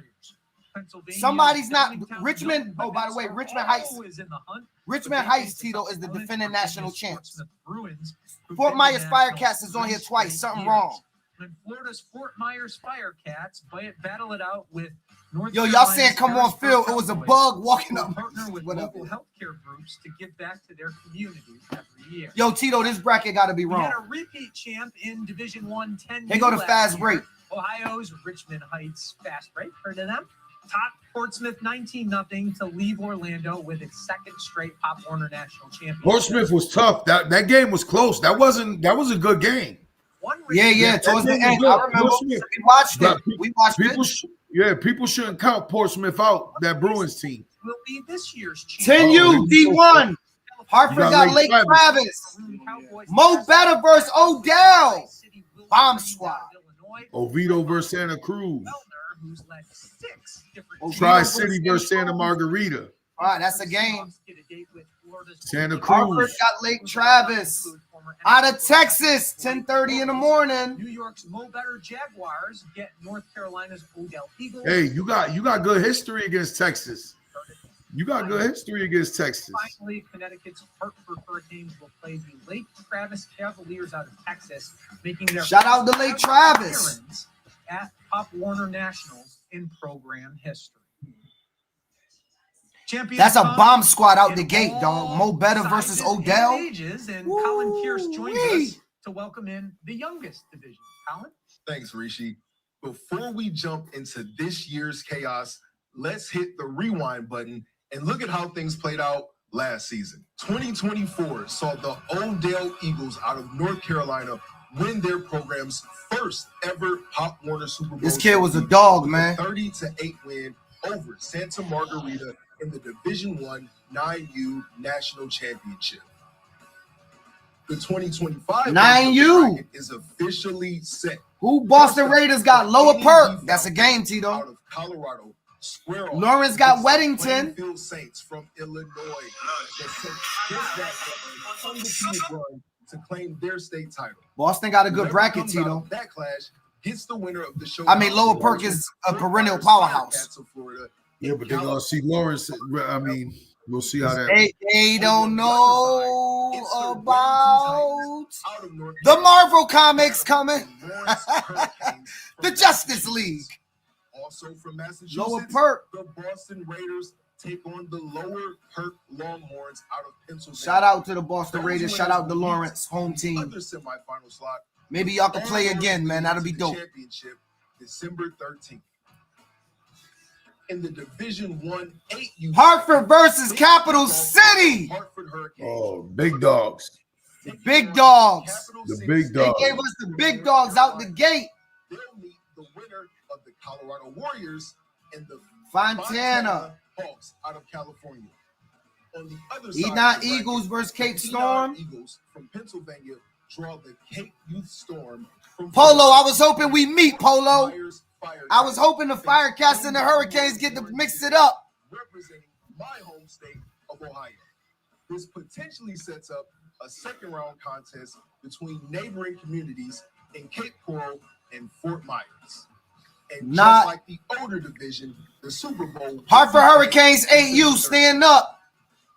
Somebody's not Richmond. Oh, by the way, Richmond Heights. Richmond Heights, Tito, is the defending national champs. Fort Myers Firecats is on here twice. Something wrong. And Florida's Fort Myers Firecats battle it out with North Yo, y'all Carolina's saying come on, Harrisburg Phil? It was a Cowboys, bug walking who up. partner with Whatever. local healthcare groups to give back to their communities every year. Yo, Tito, this bracket got to be We had wrong. a repeat champ in Division 1 10. Here go the fast break. Ohio's Richmond Heights Fast Break. Heard of them? Top Portsmouth 19-0 to leave Orlando with its second straight Pop Warner National Championship. Portsmouth was tough. That game was close. That was a good game. Yeah. Towards the end, I remember. We watched it. People shouldn't count Portsmouth out. That Bruins team. Will be this year's champ. 10U D1. Hartford You got got Lake Lake Travis. Mo Better versus Odell. Bomb Squad. Oviedo versus Santa Cruz. Who's led 6 different Oviedo Tri-City versus Santa Margarita. All right, that's a game. Santa Hartford Cruz. got Lake Travis. Out of Texas, 10:30 in the morning. New York's Mo Better Jaguars get North Carolina's Odell Eagles. Hey, you got good history against Texas. You got good history against Texas. Finally, Connecticut's Hartford Hurricanes will play the Lake Travis Cavaliers out of Texas, making their Shout out to Lake Travis. appearance at Pop Warner Nationals in program history. Champions That's a come bomb squad out in the gate, all dog. Mo Better versus sizes and Odell. ages, and Colin Pierce joins Woo-wee. us to welcome in the youngest division. Colin? Thanks, Rishi. Before we jump into this year's chaos, let's hit the rewind button and look at how things played out last season. 2024 saw the Odell Eagles out of North Carolina win their program's first ever Pop Warner Super Bowl. This kid was a trophy dog, with man. 30-8 win over Santa Margarita in the Division 1 9U National Championship. The 2025 9U bracket is officially set. Who Boston Raiders got Lower Perk? That's a game, Tito. Out of Colorado, square off Lawrence got against Weddington. Plainfield Saints from Illinois. That took just that undefeated run to claim their state title. Boston got a good Whoever bracket, comes out Tito. of that clash gets the winner of the show. I mean, Lower Perk is a perennial powerhouse. Yeah, but they're gonna see Lawrence. I mean, we'll see how that. They don't know about the Marvel comics coming. The Justice League. Also from Massachusetts, Lower Perk. the Boston Raiders take on the Lower Perk Longhorns out of Pennsylvania. Shout out to the Boston Raiders. Shout out to Lawrence, home team. Other semifinal slot. Maybe y'all can play again, man. That'll be dope. Championship December 13th. In the Division 1 8U. Hartford versus Capital City. Hartford Hurricanes. Oh, big dogs. The big dogs. The big They dogs. gave us the big dogs out the gate. They'll meet the winner of the Colorado Warriors and the Fontana. Hawks out of California. On the other Edina side, of the bracket, Eagles versus Cape the Storm. Edina Eagles from Pennsylvania draw the Cape Youth Storm from Polo, I was hoping we meet, Polo. Myers Firecats. I was hoping the Firecats and the Hurricanes get to mix it up. Representing my home state of Ohio. This potentially sets up a second round contest between neighboring communities in Cape Coral and Fort Myers. And Not- just like the older division, the Super Bowl. Hartford Hurricanes 8U, stand up.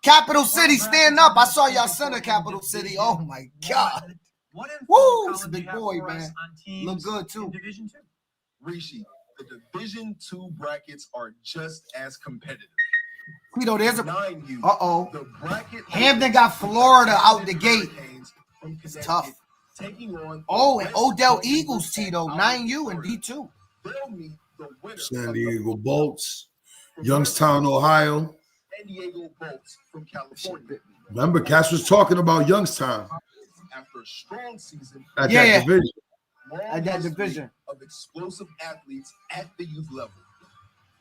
Capital City, stand up. I saw y'all center Capital City. Oh my God. What info, Woo, Colin, it's a do big you have boy, for us man. on teams Look good, too. in Division 2. Rishi, the Division 2 brackets are just as competitive. Tito, there's a 9U. uh-oh. The bracket Hampton got Florida out the gate. Hurricanes from It's Connecticut tough. Taking on Oh, the and West Odell Point Eagles, Eagles Tito, out of 9U and Florida. D2. They'll meet the winner San of Diego the Bolts, Youngstown, Ohio. San Diego Bolts from California. Remember, Cass was talking about Youngstown After a strong season at Yeah. that division. long At that history division. of explosive athletes at the youth level.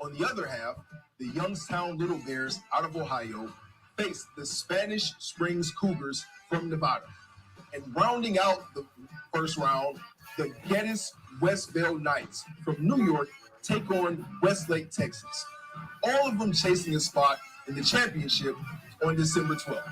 On the other half, the Youngstown Little Bears out of Ohio face the Spanish Springs Cougars from Nevada. And rounding out the first round, the Geddes Westville Knights from New York take on Westlake, Texas. All of them chasing a spot in the championship on December 12th.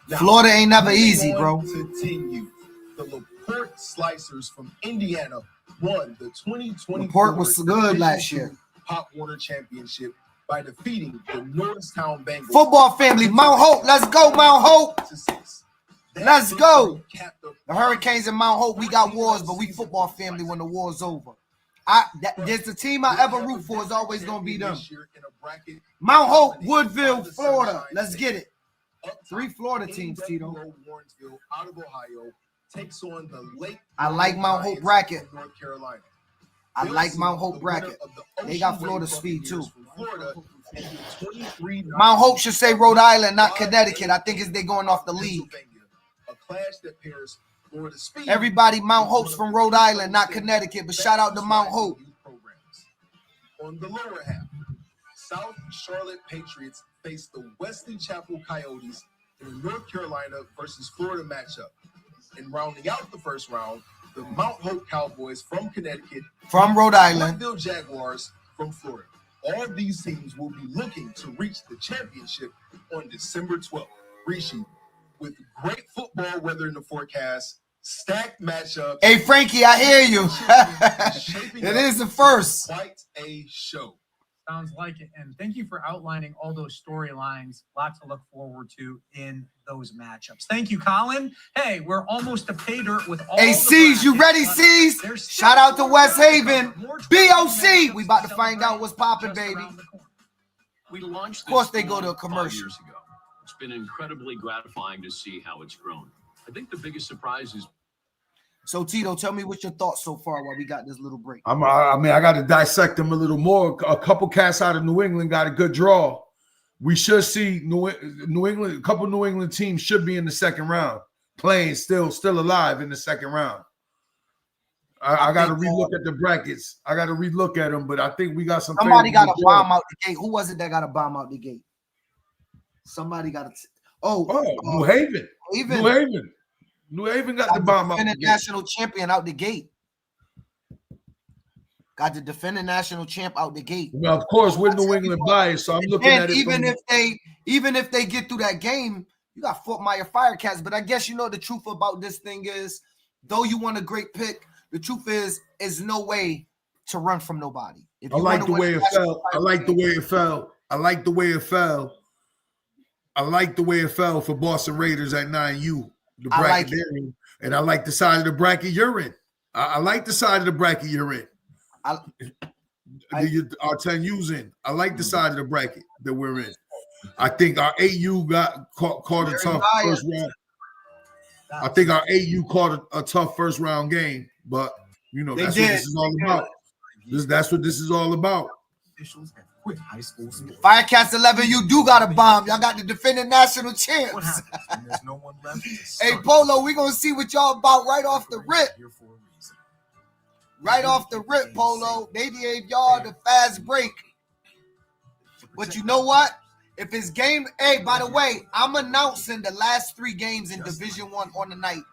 Now, Florida ain't never easy, bro. To Team Youth, the LaPorte Slicers from Indiana won the 2024 LaPorte was good last year. Pop Warner Championship by defeating the Norristown Bengals. Football family, Mount Hope. Let's go, Mount Hope. Let's go. The Hurricanes in Mount Hope, we got wars, but we football family when the war's over. There's the team I ever root for is always going to be them. Mount Hope, Woodville, Florida. Let's get it. 3 Florida teams, Tito. Warrensville out of Ohio takes on the Lake. I like Mount Hope bracket. North Carolina. I like Mount Hope bracket. They got Florida speed too. Mount Hope should say Rhode Island, not Connecticut. I think they're going off the league. A clash that pairs Florida speed. Everybody, Mount Hope's from Rhode Island, not Connecticut. But shout out to Mount Hope. On the lower half, South Charlotte Patriots face the Wesley Chapel Coyotes in a North Carolina versus Florida matchup. And rounding out the first round, the Mount Hope Cowboys from Connecticut, from Rhode Island, Woodville Jaguars from Florida. All of these teams will be looking to reach the championship on December 12th. Rishi, with great football weather in the forecast, stacked matchups. Hey, Frankie, I hear you. It is the first. Quite a show. Sounds like it. And thank you for outlining all those storylines. Lots to look forward to in those matchups. Thank you, Colin. Hey, we're almost to pay dirt with all. Hey, C's, you ready, C's? Shout out to West Haven. BOC. We about to find out what's popping, baby. We launched. Of course, they this go to a 5 commercial. years ago. It's been incredibly gratifying to see how it's grown. I think the biggest surprise is. So, Tito, tell me what's your thoughts so far while we got this little break. I got to dissect them a little more. A couple cats out of New England got a good draw. We should see New England. A couple New England teams should be in the second round, playing still alive in the second round. I got to relook at the brackets. I got to relook at them, but I think we got some. Somebody got a bomb out the gate. Who was it that got a bomb out the gate? Somebody got a. New Haven. New Haven got the bomb out the gate. National champion out the gate. Got the defending national champ out the gate. Well, of course, we're New England biased, so I'm looking at it. Even if they get through that game, you got Fort Myer Firecats. But I guess you know the truth about this thing is, though you want a great pick, the truth is no way to run from nobody. I like the way it fell. I like the way it fell. I like the way it fell. I like the way it fell for Boston Raiders at 9U. The bracket they're in, and I like the side of the bracket you're in. I like the side of the bracket you're in. Our 10U's in. I like the side of the bracket that we're in. I think our 8U got caught a tough first round. I think our 8U caught a tough first round game, but you know that's what this is all about. That's what this is all about. High school. Firecats 11, you do got a bomb. Y'all got the defending national champs. There's no one left. Hey, Polo, we gonna see what y'all about right off the rip. Right off the rip, Polo. They gave y'all the fast break. But you know what? If it's game, hey, by the way, I'm announcing the last 3 games in Division 1 on the night.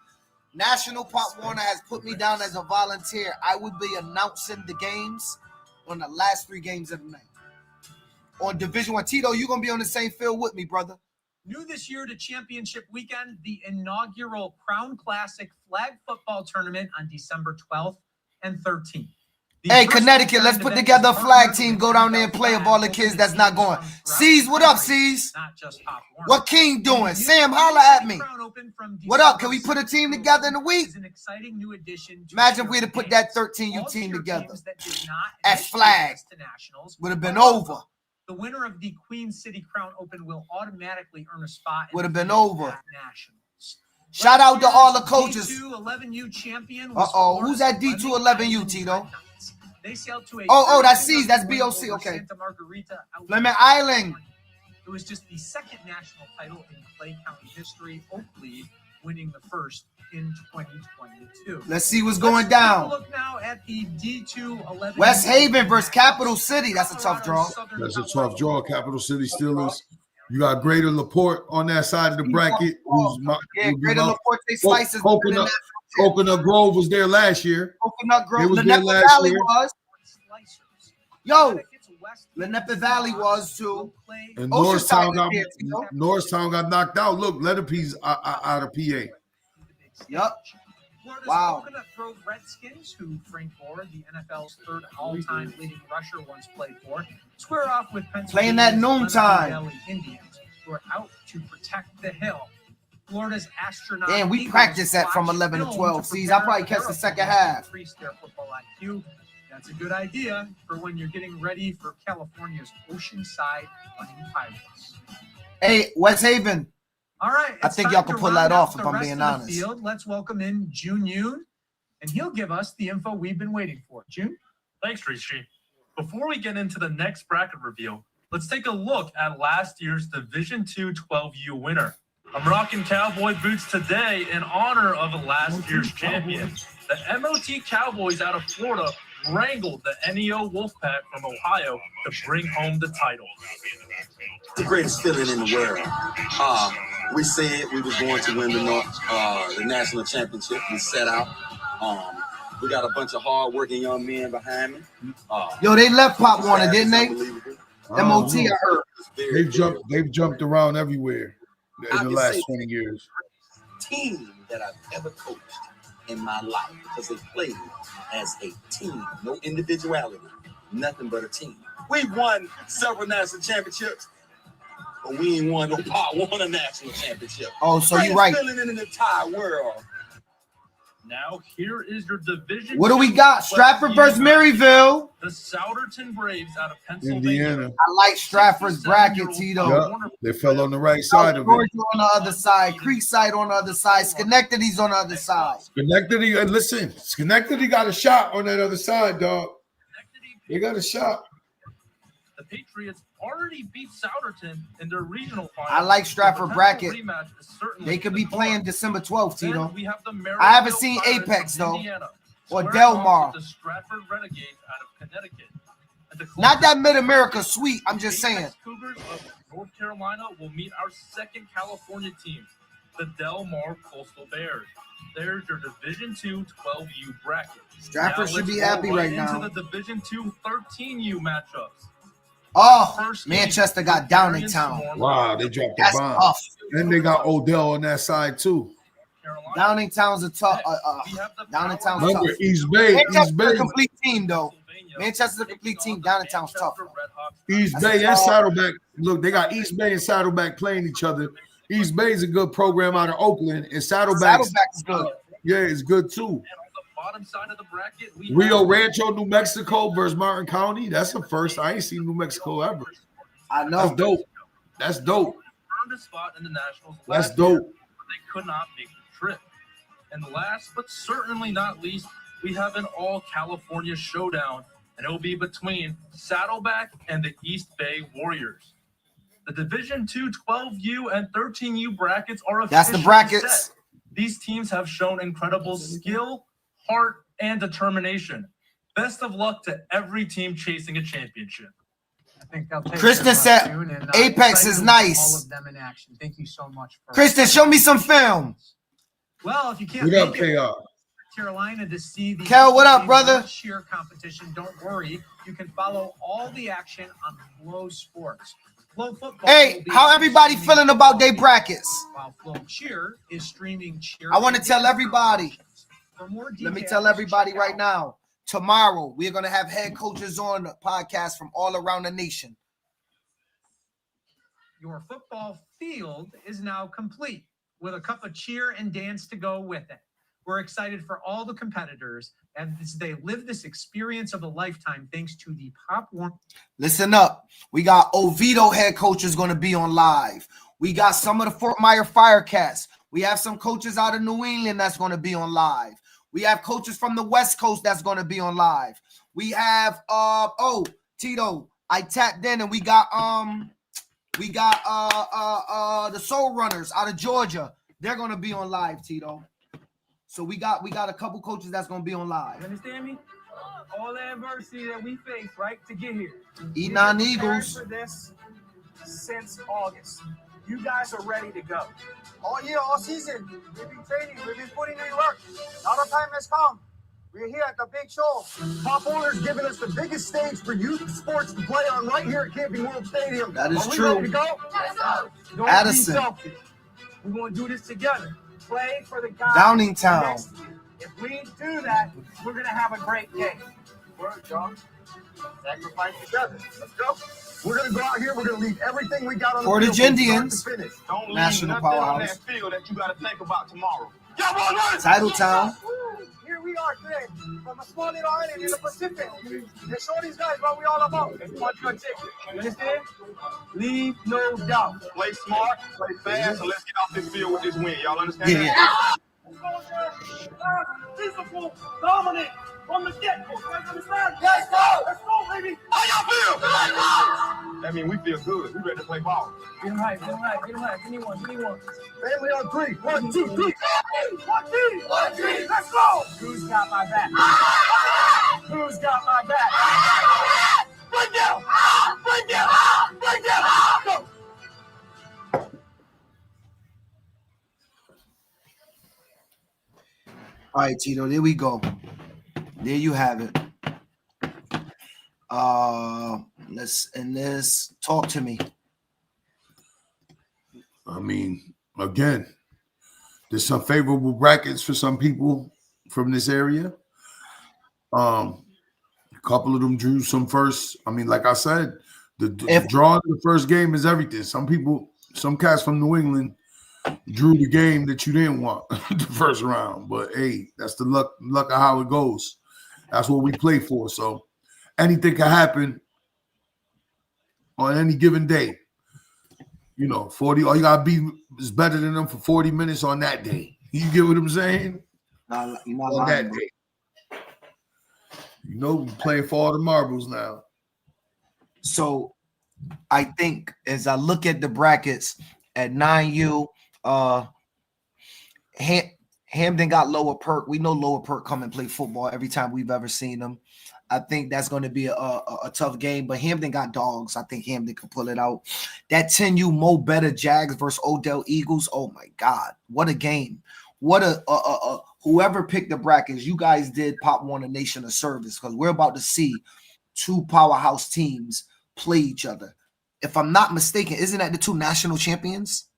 National Pop Warner has put me down as a volunteer. I will be announcing the games on the last 3 games of the night. On Division 1. Tito, you're going to be on the same field with me, brother. New this year to championship weekend, the inaugural Crown Classic Flag Football Tournament on December 12th and 13th. Hey, Connecticut, let's put together a flag team. Go down there and play of all the kids that's not going. C's, what up, C's? What King doing? Sam, holla at me. What up? Can we put a team together in a week? Imagine if we'd have put that 13U team together at flag. Would have been over. The winner of the Queen City Crown Open will automatically earn a spot. Would have been over. Shout out to all the coaches. D211U champion. Who's that D211U, Tito? They sailed to a that's C's. That's BOC. Okay. Santa Margarita. Fleming Island. It was just the second national title in Clay County history. Oakley winning the first in 2022. Let's see what's going Take a down. look now at the D2 11. West Haven versus Capital City. That's a tough draw. That's a tough draw. Capital City Steelers. You got Greater LaPorte on that side of the bracket. Yeah, Greater LaPorte Slices. Coconut Grove was there last year. Coconut Grove. was there Lenepa last Valley year. was. Yo, Lenepa Valley was too. And Oceanside Norristown got knocked out. Look, Lenape's out of PA. Yep. Florida's Wow. Coconut Grove Redskins, who Frank Gore, the NFL's third all-time leading rusher, once played for, square off with Playing that Pennsylvania's noontime. Lenape Valley Indians, who are out to protect the hill. Florida's astronaut. Damn, we Eagles practice that from watch 11 to film 12. to See, I'll probably prepare catch the their second opponents, half. increase their football IQ. That's a good idea for when you're getting ready for California's Oceanside Running Pirates. Hey, West Haven. All right. I it's think time y'all to can pull round that out off if the I'm rest being of the honest. Field. Let's welcome in June Yoon, and he'll give us the info we've been waiting for. June? Thanks, Rishi. Before we get into the next bracket review, let's take a look at last year's Division II 12U winner. I'm rocking cowboy boots today in honor of last year's champion. The MOT Cowboys out of Florida wrangled the NEO Wolfpack from Ohio to bring home the title. The greatest feeling in the world. We said we was going to win the national championship. We set out. We got a bunch of hard-working young men behind me. Yo, they left Pop Warner, didn't they? MOT, I heard. They've jumped around everywhere in the last 20 years. Team that I've ever coached in my life because they played as a team, no individuality, nothing but a team. We've won several national championships, but we ain't won no Pop Warner national championship. Oh, so you're right. Feeling in the entire world. Now, here is your Division What do we II got? Stratford versus Maryville. The Souderton Braves out of Pennsylvania. Indiana. I like Stratford's bracket, Tito. Yep. They fell on the right side of it. Georgia on the other side, Creekside on the other side, Schenectady's on the other side. Schenectady, listen, Schenectady got a shot on that other side, dog. They got a shot. The Patriots already beat Souderton in their regional final. I like Stratford The bracket. potential rematch is certainly They could be in the playing cards. December 12th, Then Tito. we have the I haven't Maryville seen Pirates Apex, of though. Indiana Or squaring Del off Mar. with the Stratford Renegades out of Connecticut. And to Not close that out Mid-America sweet, I'm just saying. Apex Cougars of North Carolina will meet our second California team, the Del Mar Coastal Bears. There's your Division II 12U bracket. Stratford Now should be let's happy roll right now. into the Division II 13U matchups. Oh, Manchester got Downingtown. Wow, they dropped the That's bomb. tough. And they got Odell on that side, too. Downingtown's a tough. Downingtown's tough. Remember, East Bay. Manchester's East Bay. a complete team, though. Manchester's a complete team. Downingtown's tough. East That's Bay a and tough- Saddleback. Look, they got East Bay and Saddleback playing each other. East Bay's a good program out of Oakland, and Saddleback Saddleback's good. Yeah, it's good too. Bottom side of the bracket, we Rio have Rancho, New Mexico versus Martin County. That's the first. I ain't seen New Mexico ever. I know. That's dope. That's dope. earned a spot in the Nationals. That's last year, dope. but they could not make the trip. And last but certainly not least, we have an all-California showdown, and it will be between Saddleback and the East Bay Warriors. The Division II 12U and 13U brackets are That's the officially brackets. set. These teams have shown incredible skill, heart, and determination. Best of luck to every team chasing a championship. I think I'll take Kristen them, said June, and, Apex excited is to nice. see all of them in action. Thank you so much. For Kristen, show me some film. Well, if you can't What up, make it KR? to Carolina to see the Kel, what up, brother? cheer competition, don't worry. You can follow all the action on Flow Sports. Flow Football. Hey, will be how everybody streaming feeling about their brackets? While Flow Cheer is streaming cheer. I want to tell everybody. For more Let me details, tell everybody check right out now. Tomorrow, we're going to have head coaches on the podcast from all around the nation. Your football field is now complete with a cup of cheer and dance to go with it. We're excited for all the competitors as they live this experience of a lifetime thanks to the Pop Warner. Listen up. We got Oviedo head coaches going to be on live. We got some of the Fort Myer Firecats. We have some coaches out of New England that's going to be on live. We have coaches from the West Coast that's going to be on live. We have Tito, I tapped in and we got the Soul Runners out of Georgia. They're going to be on live, Tito. So we got a couple coaches that's gonna be on live. You understand me? All the adversity that we face, right, to get here. E9 We've been preparing Eagles. for this since August. You guys are ready to go. All year, all season, we've been training, we've been putting in work. Now the time has come. We're here at the big show. Pop Warner's giving us the biggest stage for youth sports to play on right here at Camping World Stadium. That is Are we true. ready to go? Let's go. Don't Addison. be selfish. We're going to do this together. Play for the guys Downingtown. next to you. If we do that, we're going to have a great game. Work, John. Sacrifice together. Let's go. We're going to go out here. We're going to leave everything we got on the Portage field from start Indians. to finish. Don't leave National nothing on powerhouse. that field that you got to think about tomorrow. Titletown. Here we are today, from a small little island in the Pacific. They show these guys what we all about. Let's punch your ticket. You understand? Leave no doubt. Play smart, play fast, and let's get off this field with this win. Y'all understand Yeah. that? Physical, dominant, from the get-go. You guys understand? Let's go! Let's go, baby. How y'all feel? That means we feel good. We ready to play ball. Get him right, get him right, get him right. Give me one. Family on three. 1, 2, 3. One, three. Let's go. Who's got my back? Who's got my back? Break down! Break down! Break down! Go! All right, Tito, there we go. There you have it. Let's end this. Talk to me. I mean, again, there's some favorable brackets for some people from this area. A couple of them drew some first. I mean, like I said, the drawing of the first game is everything. Some cats from New England drew the game that you didn't want the first round. But hey, that's the luck of how it goes. That's what we play for. So anything can happen on any given day. 40, all you gotta be is better than them for 40 minutes on that day. You get what I'm saying? You're not On lying, that bro. day. We're playing for all the marbles now. So I think as I look at the brackets at 9U, Hamden got Lower Perk. We know Lower Perk come and play football every time we've ever seen them. I think that's going to be a tough game, but Hamden got dogs. I think Hamden can pull it out. That 10U Mo Better Jags versus Odell Eagles. Oh my God, what a game! What a whoever picked the brackets, you guys did Pop Warner Nation a service because we're about to see two powerhouse teams play each other. If I'm not mistaken, isn't that the two national champions?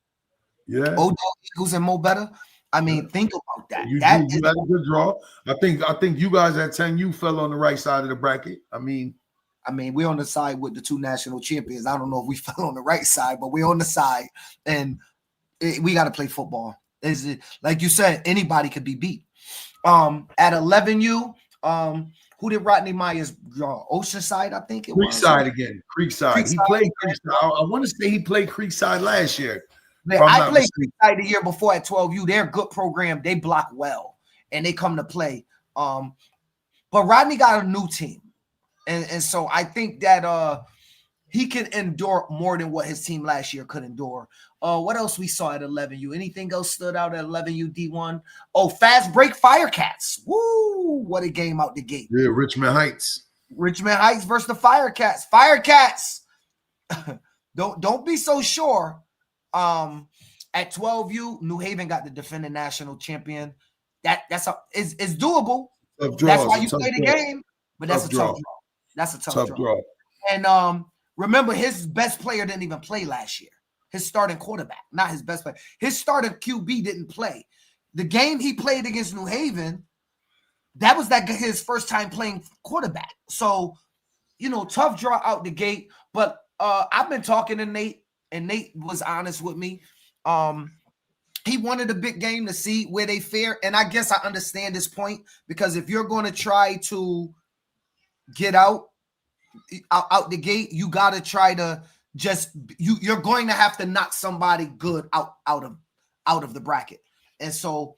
Yeah. Odell Eagles and Mo Better. I mean, think about that. You That had is- a good draw. I think you guys at 10U fell on the right side of the bracket. I mean, we're on the side with the two national champions. I don't know if we fell on the right side, but we're on the side, and we got to play football. Is it like you said? Anybody could be beat. At 11U, who did Rodney Myers draw? Oceanside, I think it was. Creekside again. Creekside. He played Creekside. I want to say he played Creekside last year. Man, I played Creekside the year before at 12U. They're a good program. They block well, and they come to play. But Rodney got a new team, and so I think that he can endure more than what his team last year could endure. What else we saw at 11U? Anything else stood out at 11U D1? Oh, Fast Break Firecats. Woo! What a game out the gate. Yeah, Richmond Heights. Richmond Heights versus the Firecats. Firecats. Don't be so sure. At 12U, New Haven got the defending national champion. It's doable. Tough draw. That's why you It's a play tough the draw. game, but that's a tough draw. That's a tough draw. And remember, his best player didn't even play last year. His starting quarterback, not his best player. His starting QB didn't play. The game he played against New Haven, that was his first time playing quarterback. So, tough draw out the gate. But I've been talking to Nate, and Nate was honest with me. He wanted a big game to see where they fare. And I guess I understand this point, because if you're going to try to get out the gate, you got to try to you're going to have to knock somebody good out of the bracket. And so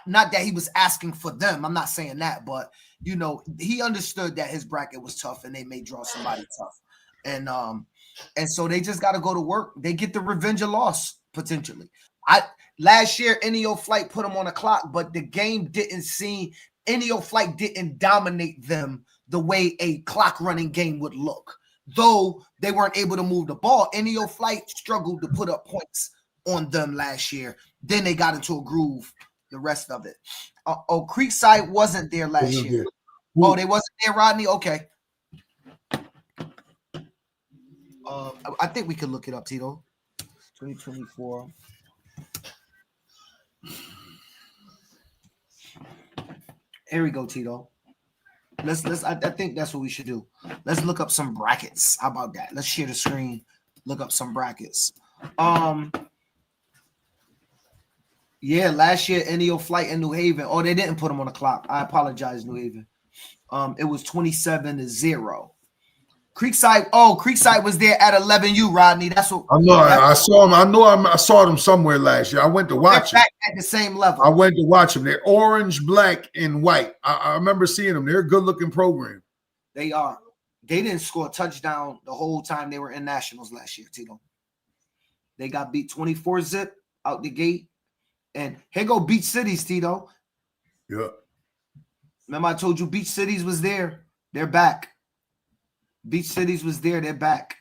not that he was asking for them. I'm not saying that, but he understood that his bracket was tough and they may draw somebody tough. And so they just got to go to work. They get the revenge of loss potentially. last year, NEO Flight put them on a clock, but the game didn't seem, NEO Flight didn't dominate them the way a clock running game would look. Though they weren't able to move the ball, NEO Flight struggled to put up points on them last year. Then they got into a groove the rest of it. Creekside wasn't there last year. Oh, they wasn't there, Rodney? Okay. I think we could look it up, Tito. 2024. Here we go, Tito. I think that's what we should do. Let's look up some brackets. How about that? Let's share the screen. Look up some brackets. Yeah, last year NEO Flight in New Haven. Oh, they didn't put them on the clock. I apologize, New Haven. It was 27-0. Creekside was there at 11U, Rodney. That's what I know. I saw them. I saw them somewhere last year. I went to watch them. Back at the same level. I went to watch them. They're orange, black, and white. I remember seeing them. They're a good-looking program. They are. They didn't score a touchdown the whole time they were in nationals last year, Tito. They got beat 24-zip out the gate. And here go Beach Cities, Tito. Yeah. Remember I told you Beach Cities was there. They're back. Beach Cities was there. They're back.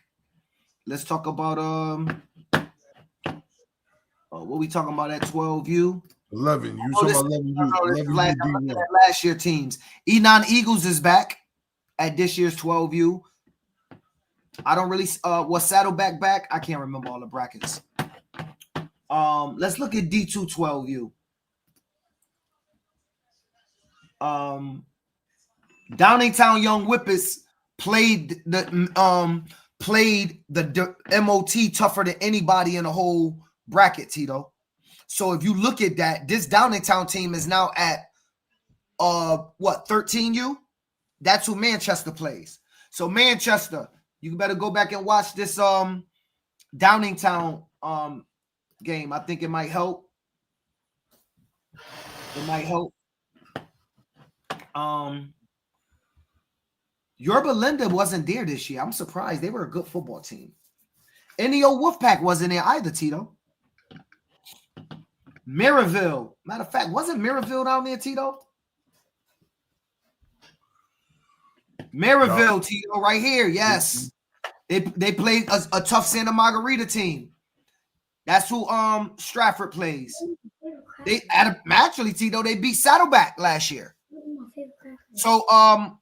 Let's talk about what we talking about at 12U? 11. You talking about 11U? Last year teams. Enon Eagles is back at this year's 12U. I don't really was Saddleback back? I can't remember all the brackets. Let's look at D2 12U. Downingtown Young Whippets played the MOT tougher than anybody in the whole bracket, Tito. So if you look at that, this Downingtown team is now at 13U? That's who Manchester plays. So Manchester, you better go back and watch this Downingtown game. I think it might help. It might help. Yorba Linda wasn't there this year. I'm surprised. They were a good football team. NEO Wolfpack wasn't there either, Tito. Maryville. Matter of fact, wasn't Maryville down there, Tito? Maryville, Tito, right here. Yes. They played a tough Santa Margarita team. That's who Stratford plays. Actually, Tito, they beat Saddleback last year. So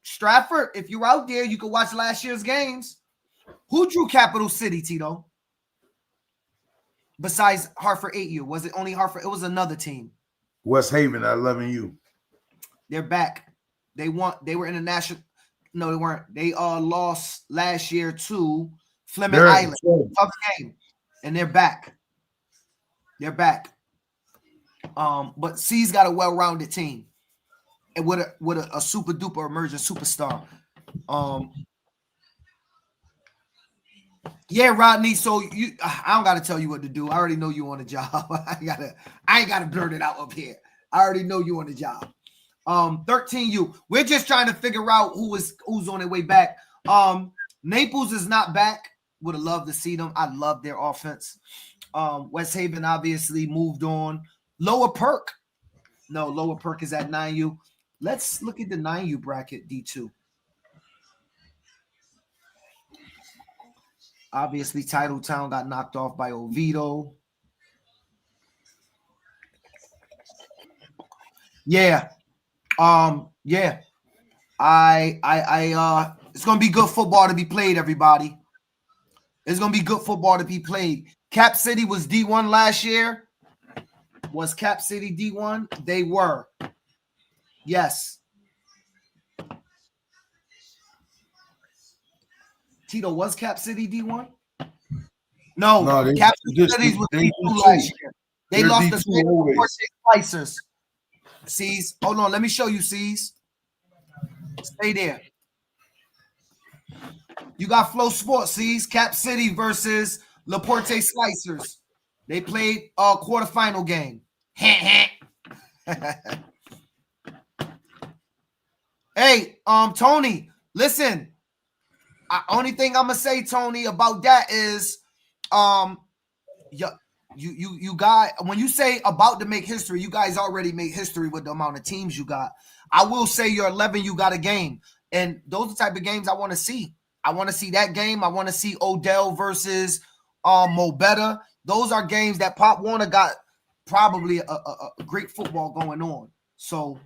Stratford, if you're out there, you can watch last year's games. Who drew Capital City, Tito? Besides Hartford 8U, was it only Hartford? It was another team. West Haven at 11U. They're back. They were in the national. No, they weren't. They lost last year to Fleming Island. Tough game, and they're back. They're back. But C's got a well-rounded team, and with a super duper emerging superstar. Yeah, Rodney. So I don't got to tell you what to do. I already know you on the job. I ain't gotta blurt it out up here. I already know you on the job. 13U. We're just trying to figure out who's on their way back. Naples is not back. Would have loved to see them. I love their offense. West Haven obviously moved on. Lower Perk. No, Lower Perk is at 9U. Let's look at the 9U bracket, D2. Obviously, Titletown got knocked off by Oviedo. Yeah. Yeah. It's gonna be good football to be played, everybody. It's gonna be good football to be played. Cap City was D1 last year. Was Cap City D1? They were. Yes. Tito, was Cap City D1? No, Cap City was D2 last year. They lost the Slicers. C's, hold on. Let me show you, C's. Stay there. You got Flow Sports, C's. Cap City versus Laporte Slicers. They played a quarterfinal game. Hey, Tony, listen. Only thing I'm gonna say, Tony, about that is, You got, when you say about to make history, you guys already made history with the amount of teams you got. I will say you're 11, you got a game. And those are the type of games I want to see. I want to see that game. I want to see Odell versus Mo Betta. Those are games that Pop Warner got probably a great football going on. So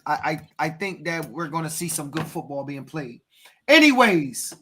I think that we're going to see some good football being played. Anyways,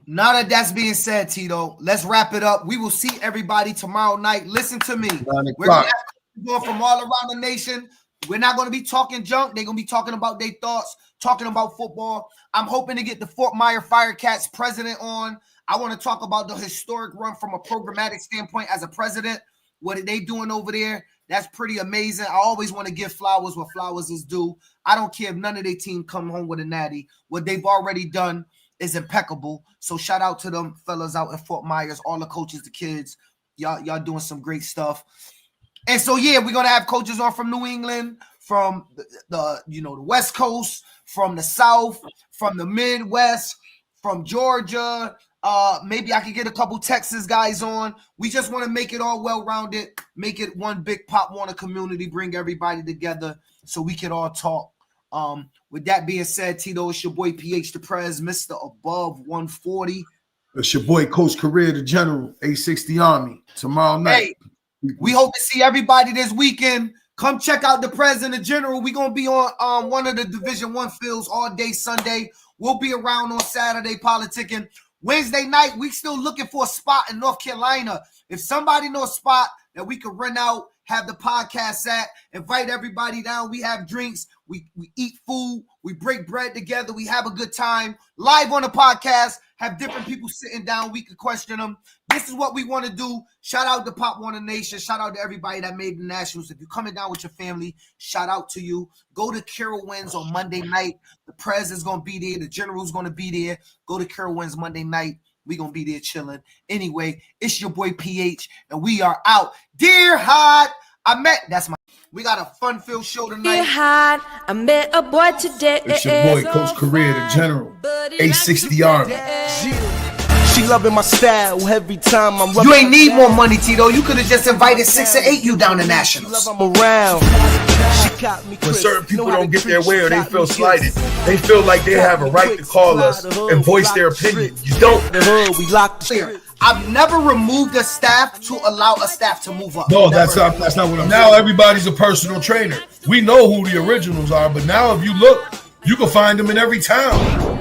now that that's being said, Tito, let's wrap it up. We will see everybody tomorrow night. Listen to me. We're going to have from all around the nation. We're not going to be talking junk. They're going to be talking about their thoughts, talking about football. I'm hoping to get the Fort Myers Firecats president on. I want to talk about the historic run from a programmatic standpoint as a president. What are they doing over there? That's pretty amazing. I always want to give flowers where flowers is due. I don't care if none of their team come home with a natty. What they've already done is impeccable. So shout out to them fellas out in Fort Myers, all the coaches, the kids. Y'all doing some great stuff. And so, yeah, we're going to have coaches on from New England, from the West Coast, from the South, from the Midwest, from Georgia. Maybe I could get a couple Texas guys on. We just want to make it all well-rounded, make it one big Pop Warner community, bring everybody together so we can all talk. With that being said, Tito, it's your boy PH the Prez, Mr. Above 140. It's your boy Coach Career, the General, A60 Army, tomorrow night. Hey, we hope to see everybody this weekend. Come check out the Prez and the General. We're going to be on one of the Division I fields all day Sunday. We'll be around on Saturday politicking. Wednesday night, we still looking for a spot in North Carolina. If somebody knows a spot that we could rent out, have the podcast at, invite everybody down. We have drinks. We eat food. We break bread together. We have a good time. Live on the podcast. Have different people sitting down. We could question them. This is what we want to do. Shout out to Pop Warner Nation. Shout out to everybody that made the Nationals. If you're coming down with your family, shout out to you. Go to Carowinds on Monday night. The Prez is going to be there. The General's going to be there. Go to Carowinds Monday night. We're going to be there chilling. Anyway, it's your boy PH, and we are out. Dear Hot, we got a fun-filled show tonight. Dear Hot, I met a boy today. It's your boy Coach Career, the General, A60 Army. She loving my style every time I'm You ain't need more money, Tito. You could have just invited 6 or 8 you down to Nationals. I'm around. When certain people don't get their way or they feel slighted, they feel like they have a right to call us and voice their opinion. You don't. I've never removed a staff to allow a staff to move up. No, that's not what I'm saying. Now everybody's a personal trainer. We know who the originals are, but now if you look, you can find them in every town.